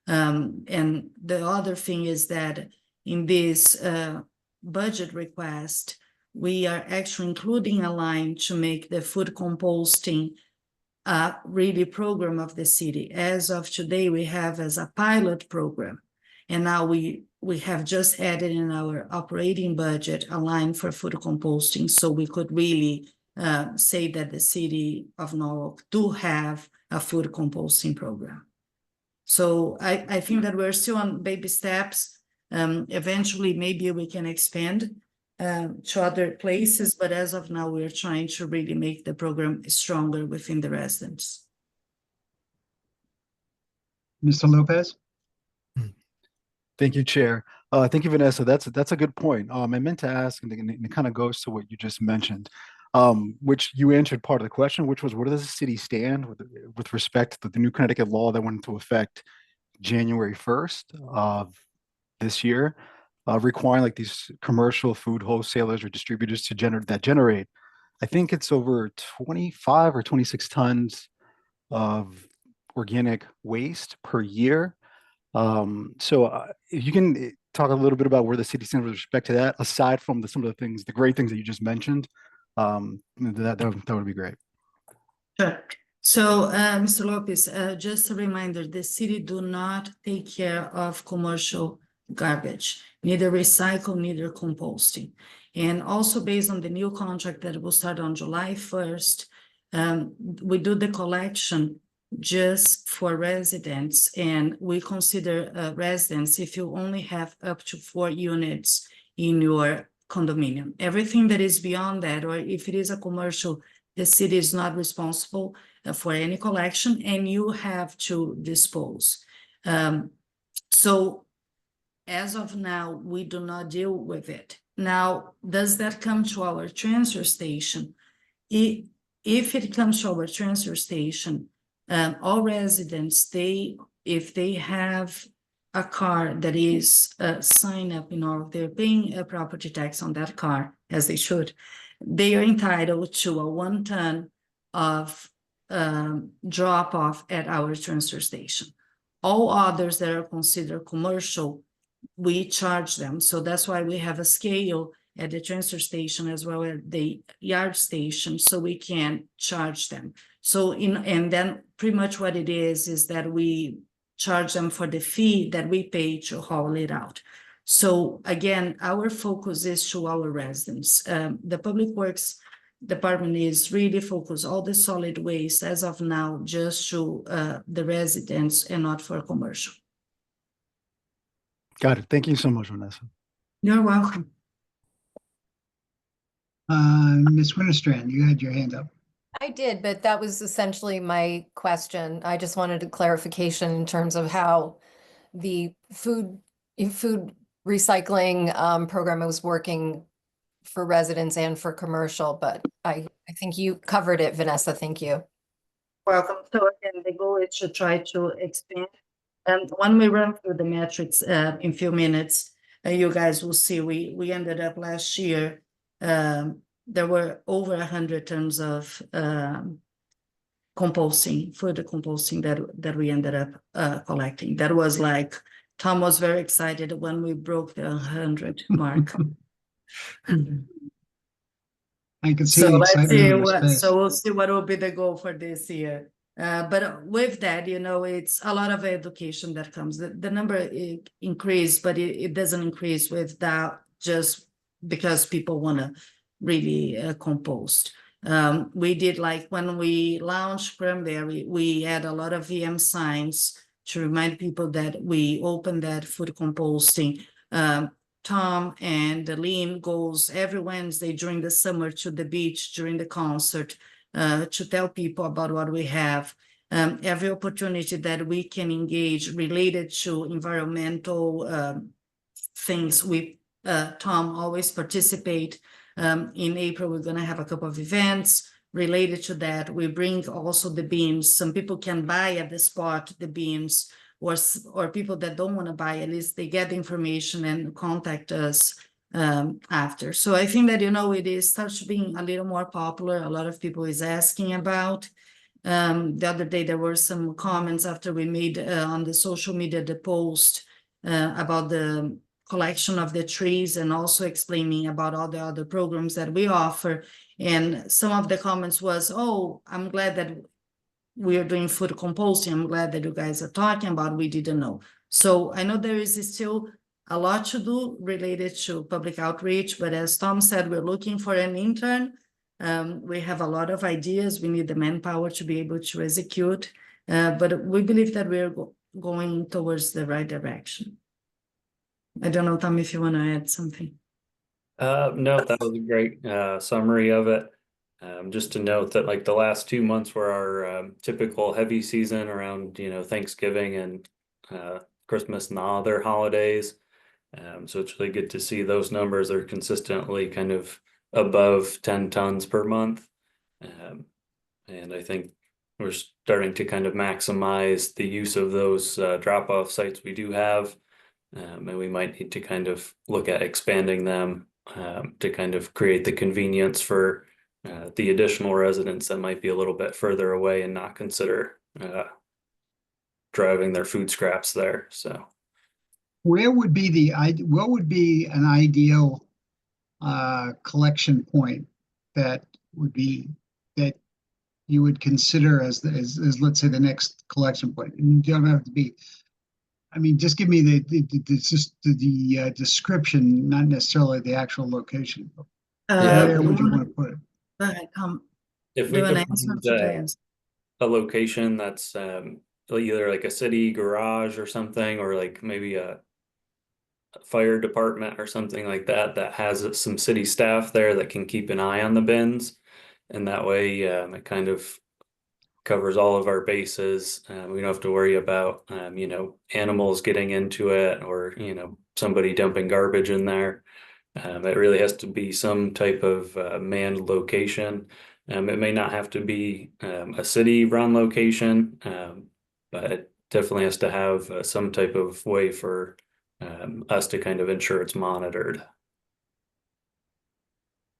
And the other thing is that in this budget request, we are actually including a line to make the food composting really program of the city. As of today, we have as a pilot program. And now we have just added in our operating budget a line for food composting, so we could really say that the city of Norwalk do have a food composting program. So I think that we're still on baby steps. Eventually, maybe we can expand to other places, but as of now, we're trying to really make the program stronger within the residents. Mr. Lopez? Thank you, Chair. Thank you, Vanessa. That's a good point. I meant to ask, and it kind of goes to what you just mentioned, which you answered part of the question, which was, where does the city stand with respect to the new Connecticut law that went into effect January 1st of this year, requiring like these commercial food wholesalers or distributors to generate, I think it's over 25 or 26 tons of organic waste per year. So if you can talk a little bit about where the city stands with respect to that, aside from some of the things, the great things that you just mentioned, that would be great. Sure. So, Mr. Lopez, just a reminder, the city do not take care of commercial garbage, neither recycle, neither composting. And also based on the new contract that will start on July 1st, we do the collection just for residents, and we consider residents if you only have up to 4 units in your condominium. Everything that is beyond that, or if it is a commercial, the city is not responsible for any collection, and you have to dispose. So as of now, we do not deal with it. Now, does that come to our transfer station? if it comes to our transfer station, all residents, if they have a car that is signed up they're paying a property tax on that car, as they should, they are entitled to a 1 ton of drop off at our transfer station. All others that are considered commercial, we charge them. So that's why we have a scale at the transfer station as well as the yard station, so we can charge them. So and then pretty much what it is that we charge them for the fee that we pay to haul it out. So again, our focus is to our residents. The Public Works Department is really focused all the solid waste as of now just to the residents and not for commercial. Got it. Thank you so much, Vanessa. You're welcome. Ms. Winterstrand, you had your hand up. I did, but that was essentially my question. I just wanted a clarification in terms of how the food recycling program was working for residents and for commercial, but I think you covered it, Vanessa. Thank you. Welcome. So again, the goal is to try to expand. And when we run through the metrics in a few minutes, you guys will see we ended up last year. There were over 100 tons of food composting that we ended up collecting. That was like, Tom was very excited when we broke the 100 mark. I can see So the let's excitement see on his face. so we'll see what will be the goal for this year. But with that, it's a lot of education that comes. The number increased, but it doesn't increase with that just because people want to really compost. We did, like when we launched Cranberry, we had a lot of VM signs to remind people that we opened that food composting. Tom and Aline goes every Wednesday during the summer to the beach during the concert to tell people about what we have. Every opportunity that we can engage related to environmental things, Tom always participate. In April, we're going to have a couple of events related to that. We bring also the beans. Some people can buy at the spot the beans, or people that don't want to buy, at least they get the information and contact us after. So I think that, it starts being a little more popular. A lot of people is asking about. The other day, there were some comments after we made on the social media, the post about the collection of the trees and also explaining about all the other programs that we offer. And some of the comments was, oh, I'm glad that we are doing food composting. I'm glad that you guys are talking about, we didn't know. So I know there is still a lot to do related to public outreach, but as Tom said, we're looking for an intern. We have a lot of ideas. We need the manpower to be able to execute, but we believe that we're going towards the right direction. I don't know, Tom, if you want to add something. No, that was a great summary of it. Just to note that like the last 2 months were our typical heavy season around, Thanksgiving and Christmas and the other holidays. So it's really good to see those numbers are consistently kind of above 10 tons per month. And I think we're starting to kind of maximize the use of those drop-off sites we do have. And we might need to kind of look at expanding them to kind of create the convenience for the additional residents that might be a little bit further away and not consider driving their food scraps there. So what would be an ideal collection point that you would consider as let's say the next collection point? And you don't have to be, just give me the description, not necessarily the actual location. Where would you want to put it? Go ahead, Tom. if we could find a location that's either like a city garage or something, or like maybe a fire department or something like that, that has some city staff there that can keep an eye on the bins. And that way it kind of covers all of our bases. We don't have to worry about, animals getting into it or, somebody dumping garbage in there. It really has to be some type of manned location. It may not have to be a city-run location, but it definitely has to have some type of way for us to kind of ensure it's monitored.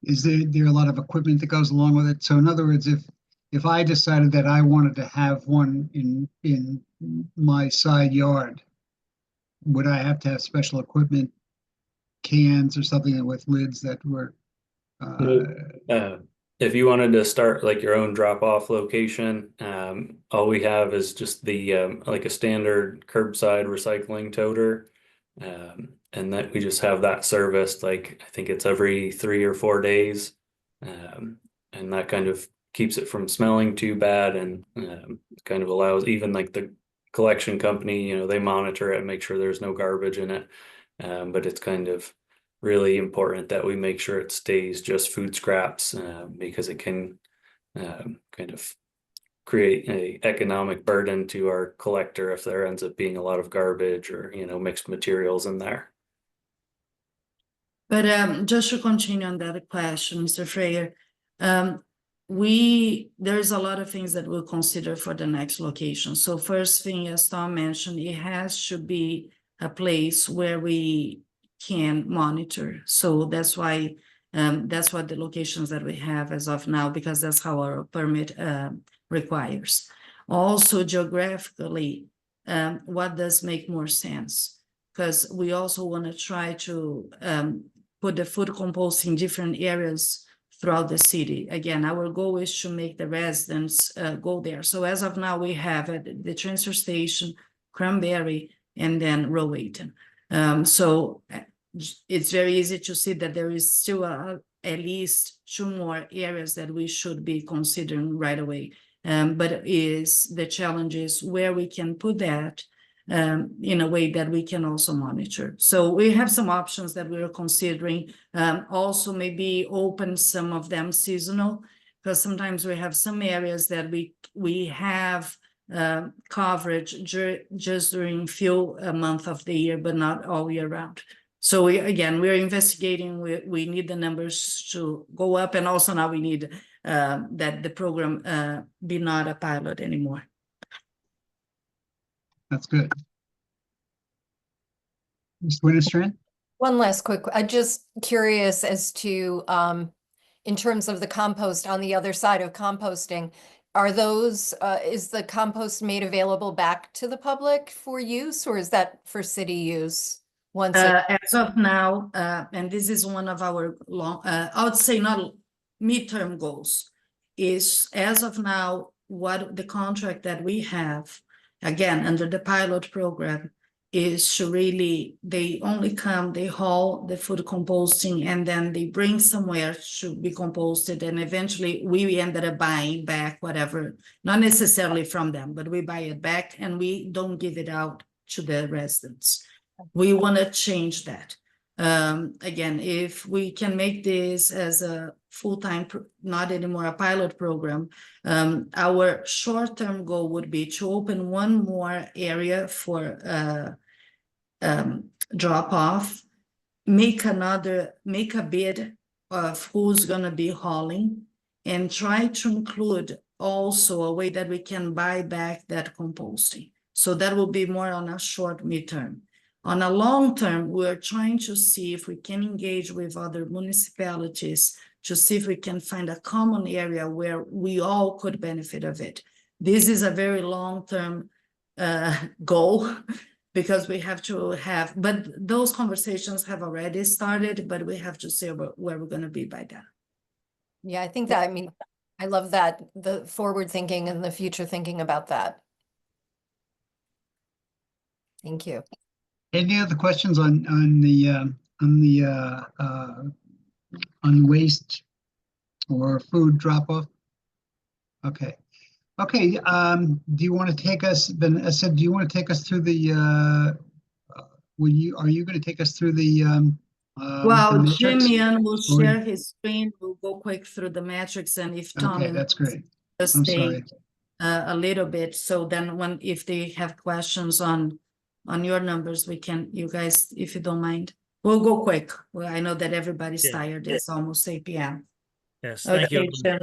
Is there a lot of equipment that goes along with it? So in other words, if I decided that I wanted to have one in my side yard, would I have to have special equipment, cans or something with lids that were? If you wanted to start like your own drop-off location, all we have is just the like a standard curbside recycling toter, and that we just have that serviced. Like I think it's every 3 or 4 days, and that kind of keeps it from smelling too bad, and kind of allows even like the collection company, you know, they monitor it and make sure there's no garbage in it, but it's kind of really important that we make sure it stays just food scraps, because it can kind of create a economic burden to our collector if there ends up being a lot of garbage or, you know, mixed materials in there. But just to continue on that question, Mr. Freyer, there's a lot of things that we'll consider for the next location. So first thing, as Tom mentioned, it has to be a place where we can monitor. So that's why that's what the locations that we have as of now, because that's how our permit requires. Also geographically, what does make more sense? Because we also want to try to put the food compost in different areas throughout the city. Again, our goal is to make the residents go there. So as of now, we have at the transfer station, Cranberry, and then Rowayton. So it's very easy to see that there is still at least 2 more areas that we should be considering right away. But the challenge is where we can put that in a way that we can also monitor. So we have some options that we're considering. Also maybe open some of them seasonal, because sometimes we have some areas that we have coverage just during few month of the year, but not all year round. So we're investigating. We need the numbers to go up, and also now we need that the program be not a pilot anymore. That's good. Ms. Winterstrand? One last quick, I'm just curious as to, in terms of the compost on the other side of composting, are those, is the compost made available back to the public for use, or is that for city use? As of now, and this is one of our I would say not midterm goals, is as of now, what the contract that we have, again, under the pilot program, is to really, they only come, they haul the food composting, and then they bring somewhere to be composted, and eventually we ended up buying back whatever, not necessarily from them, but we buy it back and we don't give it out to the residents. We want to change that. Again, if we can make this as a full-time, not anymore a pilot program, our short-term goal would be to open one more area for drop-off, make a bid of who's going to be hauling, and try to include also a way that we can buy back that composting. So that will be more on a short midterm. On a long term, we're trying to see if we can engage with other municipalities to see if we can find a common area where we all could benefit of it. This is a very long-term goal, because we have to have, but those conversations have already started, but we have to see where we're going to be by then. Yeah, I think that, I mean, I love that, the forward thinking and the future thinking about that. Thank you. Any other questions on waste or food drop off? Okay. Okay. Do you want to take us, Vanessa, do you want to take us through the are you going to take us through the well, the Jim metrics? Yan will Or- share his screen. We'll go quick through the metrics, and if Tom Okay, that's great. just I'm stay sorry. a little bit, so then if they have questions on your numbers, we can, you guys, if you don't mind, we'll go quick. Well, I know that everybody's Yeah. tired. It's almost 8 p.m. Yes, thank you. Jim.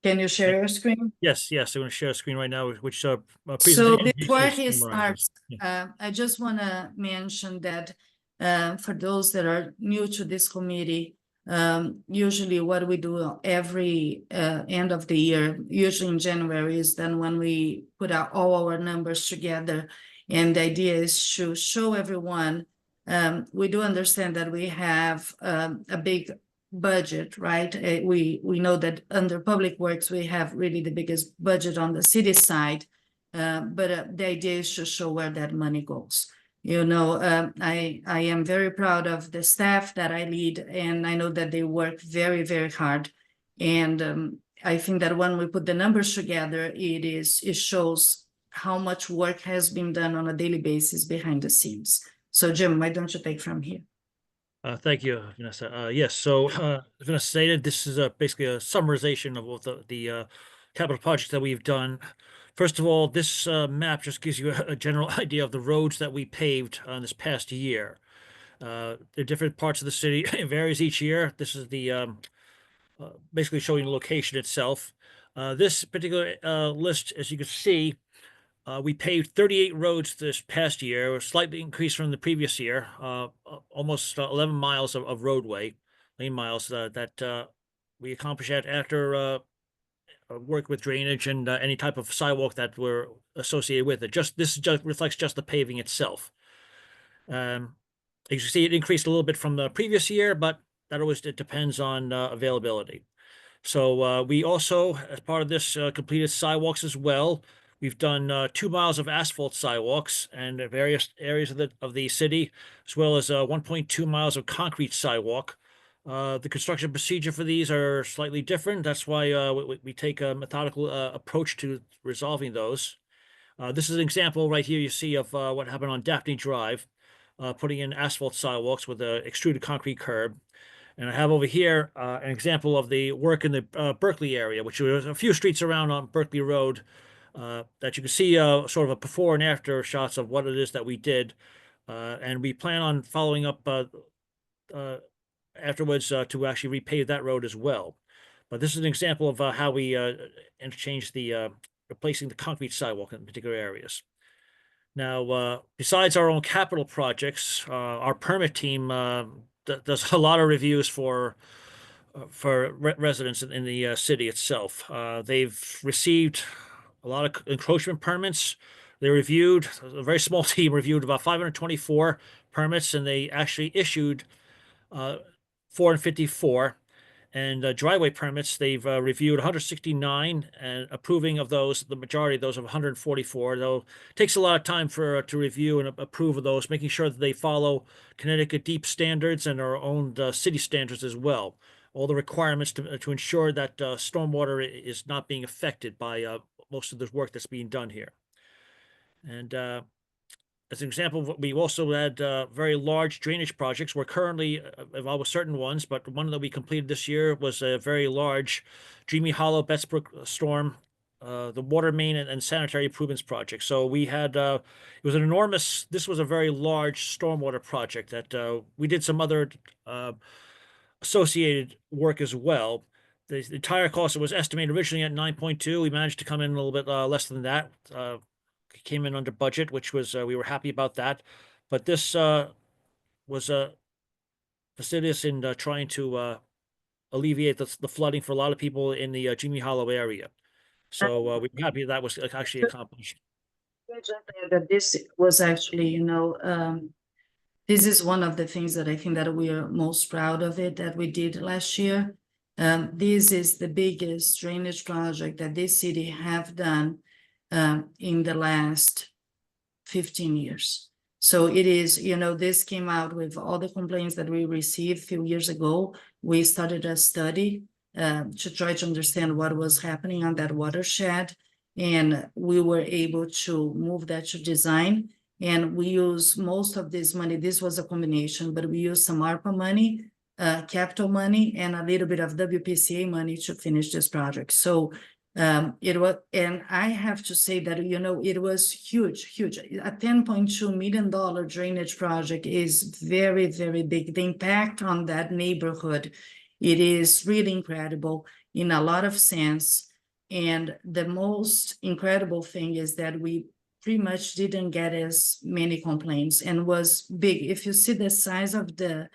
Can you share your screen? Yes, I'm going to share a screen right now, which So presentation before basically he summarizes. starts, I just want to mention that for those that are new to this committee, usually what we do every end of the year, usually in January, is then when we put out all our numbers together. And the idea is to show everyone, we do understand that we have a big budget, right? We know that under Public Works, we have really the biggest budget on the city side. But the idea is to show where that money goes. You know, I am very proud of the staff that I lead, and I know that they work very, very hard. And I think that when we put the numbers together, it shows how much work has been done on a daily basis behind the scenes. So Jim, why don't you take from here? Thank you, Vanessa. Yes, so as Vanessa stated, this is basically a summarization of all the capital projects that we've done. First of all, this map just gives you a general idea of the roads that we paved this past year. The different parts of the city, it varies each year. This is the basically showing the location itself. This particular list, as you can see, we paved 38 roads this past year, or slightly increased from the previous year, almost 11 miles of roadway, lane miles that we accomplished that after work with drainage and any type of sidewalk that were associated with it. This just reflects just the paving itself. As you see, it increased a little bit from the previous year, but that always depends on availability. So we also, as part of this, completed sidewalks as well. We've done 2 miles of asphalt sidewalks and various areas of the city, as well as 1.2 miles of concrete sidewalk. The construction procedure for these are slightly different. That's why we take a methodical approach to resolving those. This is an example right here you see of what happened on Daphne Drive, putting in asphalt sidewalks with an extruded concrete curb. And I have over here an example of the work in the Berkeley area, which was a few streets around on Berkeley Road that you can see sort of a before and after shots of what it is that we did. And we plan on following up afterwards to actually repave that road as well. But this is an example of how we interchange the replacing the concrete sidewalk in particular areas. Now, besides our own capital projects, our permit team does a lot of reviews for residents in the city itself. They've received a lot of encroachment permits. They reviewed, a very small team reviewed about 524 permits, and they actually issued 454. And driveway permits, they've reviewed 169 and approving of those, the majority of those of 144, though it takes a lot of time to review and approve of those, making sure that they follow Connecticut deep standards and our own city standards as well. All the requirements to ensure that stormwater is not being affected by most of the work that's being done here. And as an example, we also had very large drainage projects. We're currently involved with certain ones, but one that we completed this year was a very large Dreamy Hollow Bettsbrook storm, the water main and sanitary improvements project. So we had, it was an enormous, this was a very large stormwater project that we did some other associated work as well. The entire cost, it was estimated originally at 9.2. We managed to come in a little bit less than that. Came in under budget, which was we were happy about that. But this was fastidious in trying to alleviate the flooding for a lot of people in the Dreamy Hollow area. So we're happy that was actually accomplished. That this was actually, you know, this is one of the things that I think that we are most proud of it that we did last year. This is the biggest drainage project that this city have done in the last 15 years. So it is, you know, this came out with all the complaints that we received a few years ago. We started a study to try to understand what was happening on that watershed. And we were able to move that to design. And we use most of this money. This was a combination, but we used some ARPA money, capital money, and a little bit of WPCA money to finish this project. So it was, and I have to say that, you know, it was huge. A $10.2 million drainage project is very, very big. The impact on that neighborhood, it is really incredible in a lot of sense. And the most incredible thing is that we pretty much didn't get as many complaints and was big. If you see the size of the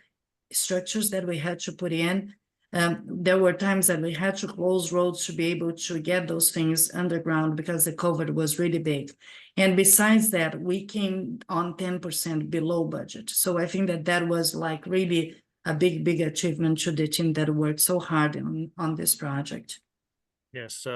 structures that we had to put in, there were times that we had to close roads to be able to get those things underground because the COVID was really big. And besides that, we came on 10% below budget. So I think that that was like really a big achievement to the team that worked so hard on this project. Yes.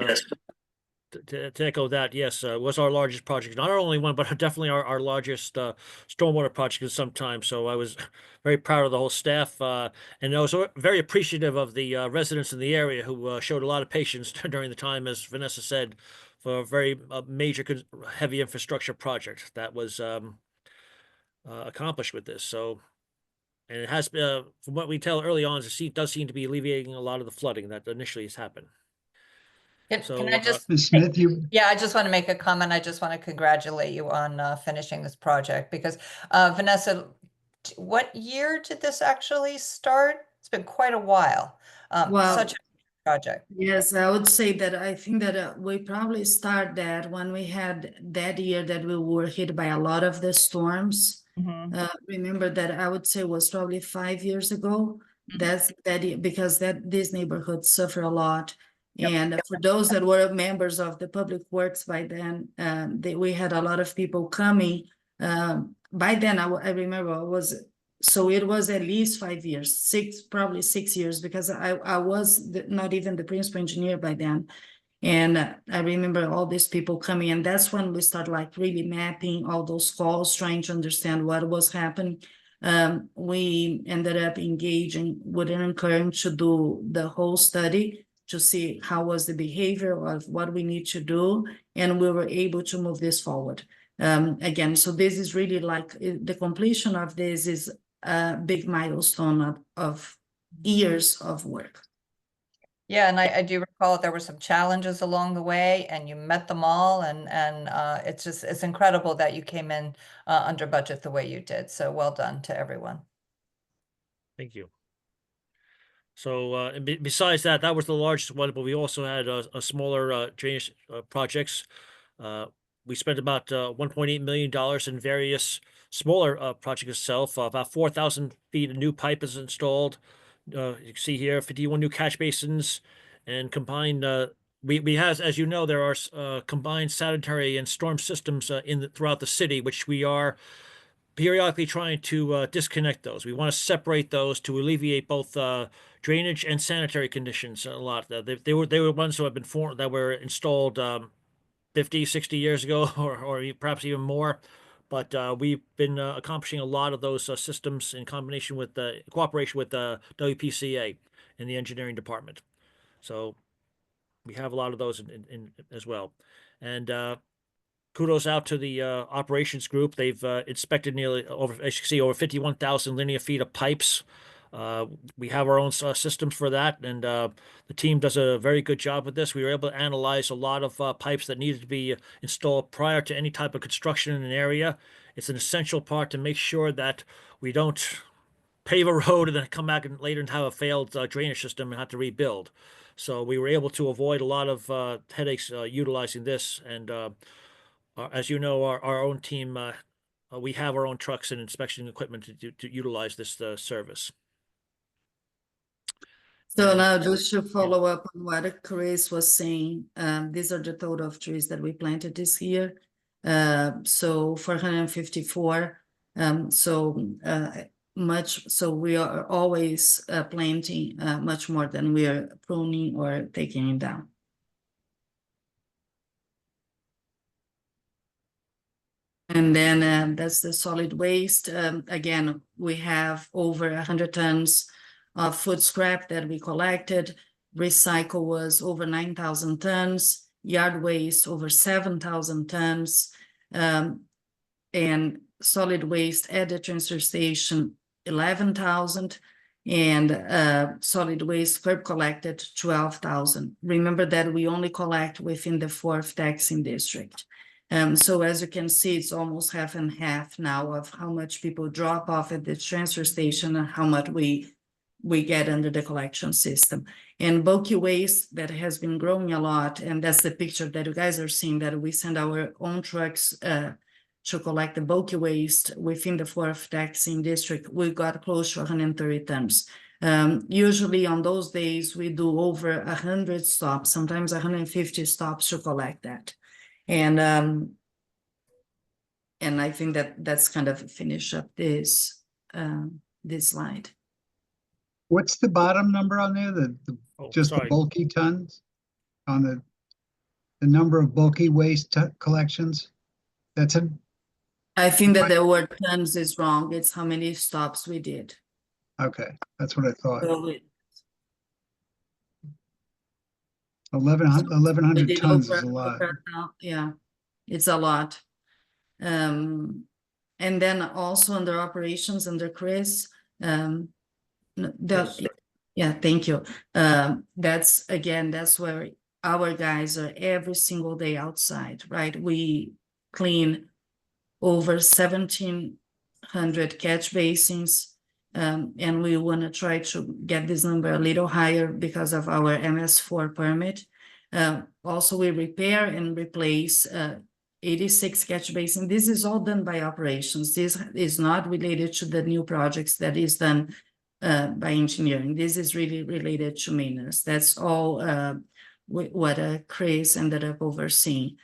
To echo that, yes, was our largest project. Not our only one, but definitely our largest stormwater project in some time. So I was very proud of the whole staff, and I was very appreciative of the residents in the area who showed a lot of patience during the time, as Vanessa said, for a very major heavy infrastructure project that was accomplished with this. So, and it has been, from what we tell early on, it does seem to be alleviating a lot of the flooding that initially has happened. Can I just, Ms. Smith, yeah, I just want to make a comment. I just want to congratulate you on finishing this project because Vanessa, what year did this actually start? It's been quite a while. Well, Such a project. Yes, I would say that I think that we probably start that when we had that year that we were hit by a lot of the storms. Remember that I would say was probably 5 years ago. That's that because these neighborhoods suffer a lot. And for those that were members of the Public Works by then, we had a lot of people coming. By then, I remember so it was at least 5 years, probably 6 years, because I was not even the principal engineer by then. And I remember all these people coming, and that's when we started like really mapping all those calls, trying to understand what was happening. We ended up engaging with an encouragement to do the whole study to see how was the behavior of what we need to do, and we were able to move this forward. Again, so this is really like the completion of this is a big milestone of years of work. Yeah, and I do recall there were some challenges along the way, and you met them all, and it's incredible that you came in under budget the way you did. So well done to everyone. Thank you. So and besides that, that was the largest one, but we also had a smaller drainage projects. We spent about $1.8 million in various smaller projects itself. About 4,000 feet of new pipe is installed. You can see here 51 new catch basins, and combined. We have, as you know, there are combined sanitary and storm systems throughout the city, which we are periodically trying to disconnect those. We want to separate those to alleviate both drainage and sanitary conditions a lot. They were ones that were installed 50, 60 years ago, or perhaps even more. But we've been accomplishing a lot of those systems in combination with cooperation with WPCA in the engineering department. So we have a lot of those in as well. And kudos out to the operations group. They've inspected nearly over 51,000 linear feet of pipes. We have our own systems for that, and the team does a very good job with this. We were able to analyze a lot of pipes that needed to be installed prior to any type of construction in an area. It's an essential part to make sure that we don't pave a road and then come back later and have a failed drainage system and have to rebuild. So we were able to avoid a lot of headaches utilizing this. And as you know, our own team, we have our own trucks and inspection equipment to utilize this service. So now just to follow up on what Chris was saying, these are the total of trees that we planted this year. So 454. So we are always planting much more than we are pruning or taking it down. And then that's the solid waste. Again, we have over 100 tons of food scrap that we collected. Recycle was over 9,000 tons, yard waste over 7,000 tons, and solid waste at the transfer station 11,000, and solid waste curb collected 12,000. Remember that we only collect within the 4th taxing district. So as you can see, it's almost half and half now of how much people drop off at the transfer station and how much we we get under the collection system. And bulky waste that has been growing a lot, and that's the picture that you guys are seeing, that we send our own trucks to collect the bulky waste within the 4th taxing district. We got close to 130 tons. Usually on those days, we do over 100 stops, sometimes 150 stops to collect that. And I think that that's kind of finish up this slide. What's the bottom number on there? Just the bulky tons on the number of bulky waste collections? That's it. I think that the word tons is wrong. It's how many stops we did. Okay, that's what I thought. So 1,100 did tons over- is a lot. Yeah, it's a lot. And then also under operations, under Chris, yeah, thank you. That's where our guys are every single day outside, right? We clean over 1,700 catch basins. And we want to try to get this number a little higher because of our MS4 permit. Also, we repair and replace 86 catch basins. This is all done by operations. This is not related to the new projects that is done by engineering. This is really related to maintenance. That's all what Chris ended up overseeing.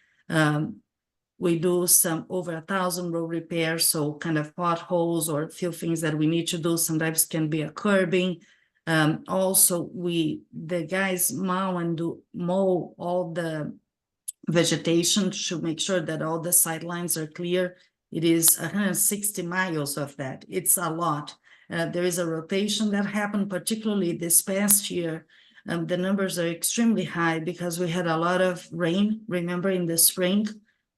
We do some over 1,000 road repairs, so kind of potholes or a few things that we need to do. Sometimes can be a curbing. Also, the guys mow all the vegetation to make sure that all the sidelines are clear. It is 160 miles of that. It's a lot. There is a rotation that happened, particularly this past year. The numbers are extremely high because we had a lot of rain, remember, in the spring.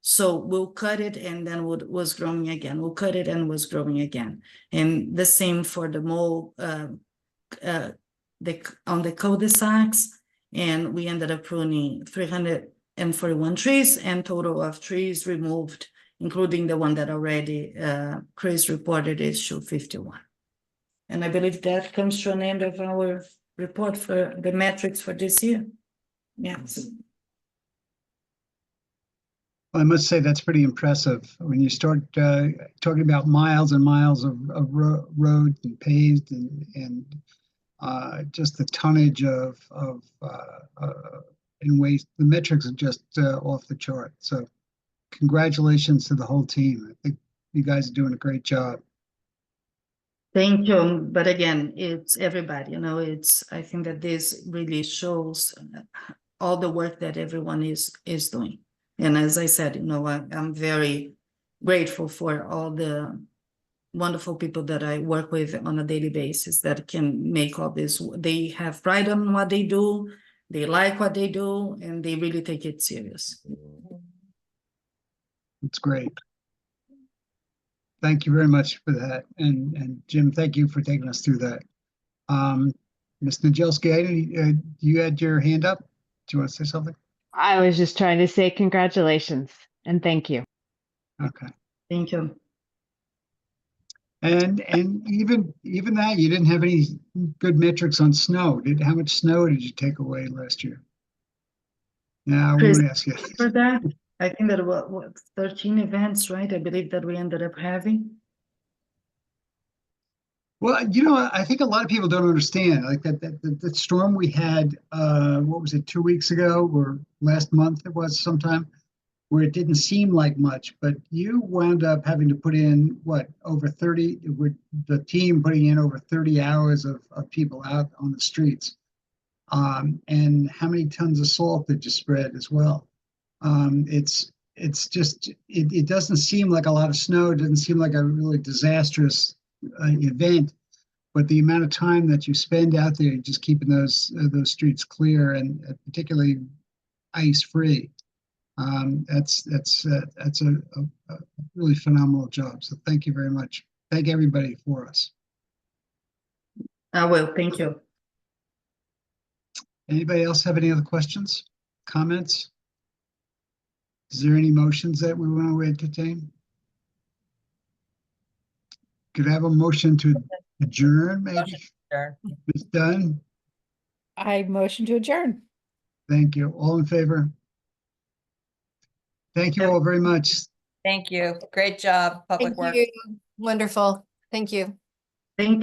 So we'll cut it and then was growing again. We'll cut it and was growing again. And the same for the mow on the cul-de-sacs. And we ended up pruning 341 trees and total of trees removed, including the one that already Chris reported is 251. And I believe that comes to an end of our report for the metrics for this year. Yes. I must say that's pretty impressive when you start talking about miles and miles of road and paved and just the tonnage of in waste. The metrics are just off the chart. So congratulations to the whole team. I think you guys are doing a great job. Thank you. But again, it's everybody, I think that this really shows all the work that everyone is doing. And as I said, I'm very grateful for all the wonderful people that I work with on a daily basis that can make all this. They have pride in what they do, they like what they do, and they really take it serious. It's great. Thank you very much for that. And Jim, thank you for taking us through that. Ms. Najelski, you had your hand up. Do you want to say something? I was just trying to say congratulations and thank you. Okay. Thank you. And even that, you didn't have any good metrics on snow. How much snow did you take away last year? Now, I Chris, won't ask you. For that, I think that what 13 events, right? I believe that we ended up having. Well, I think a lot of people don't understand, like that storm we had, what was it, 2 weeks ago or last month it was sometime, where it didn't seem like much, but you wound up having to put in, over 30, with the team putting in over 30 hours of people out on the streets. And how many tons of salt did you spread as well? It's just, it doesn't seem like a lot of snow. It doesn't seem like a really disastrous event, but the amount of time that you spend out there just keeping those streets clear and particularly ice free, that's a really phenomenal job. So thank you very much. Thank everybody for us. I will. Thank you. Anybody else have any other questions, comments? Is there any motions that we want to entertain? Could I have a motion to adjourn, maybe? Sure. Ms. Dunn, I motion to adjourn. thank you. All in favor? Thank you all very much. Thank you. Great job, Public Thank Works. you. Wonderful. Thank you. Thank you.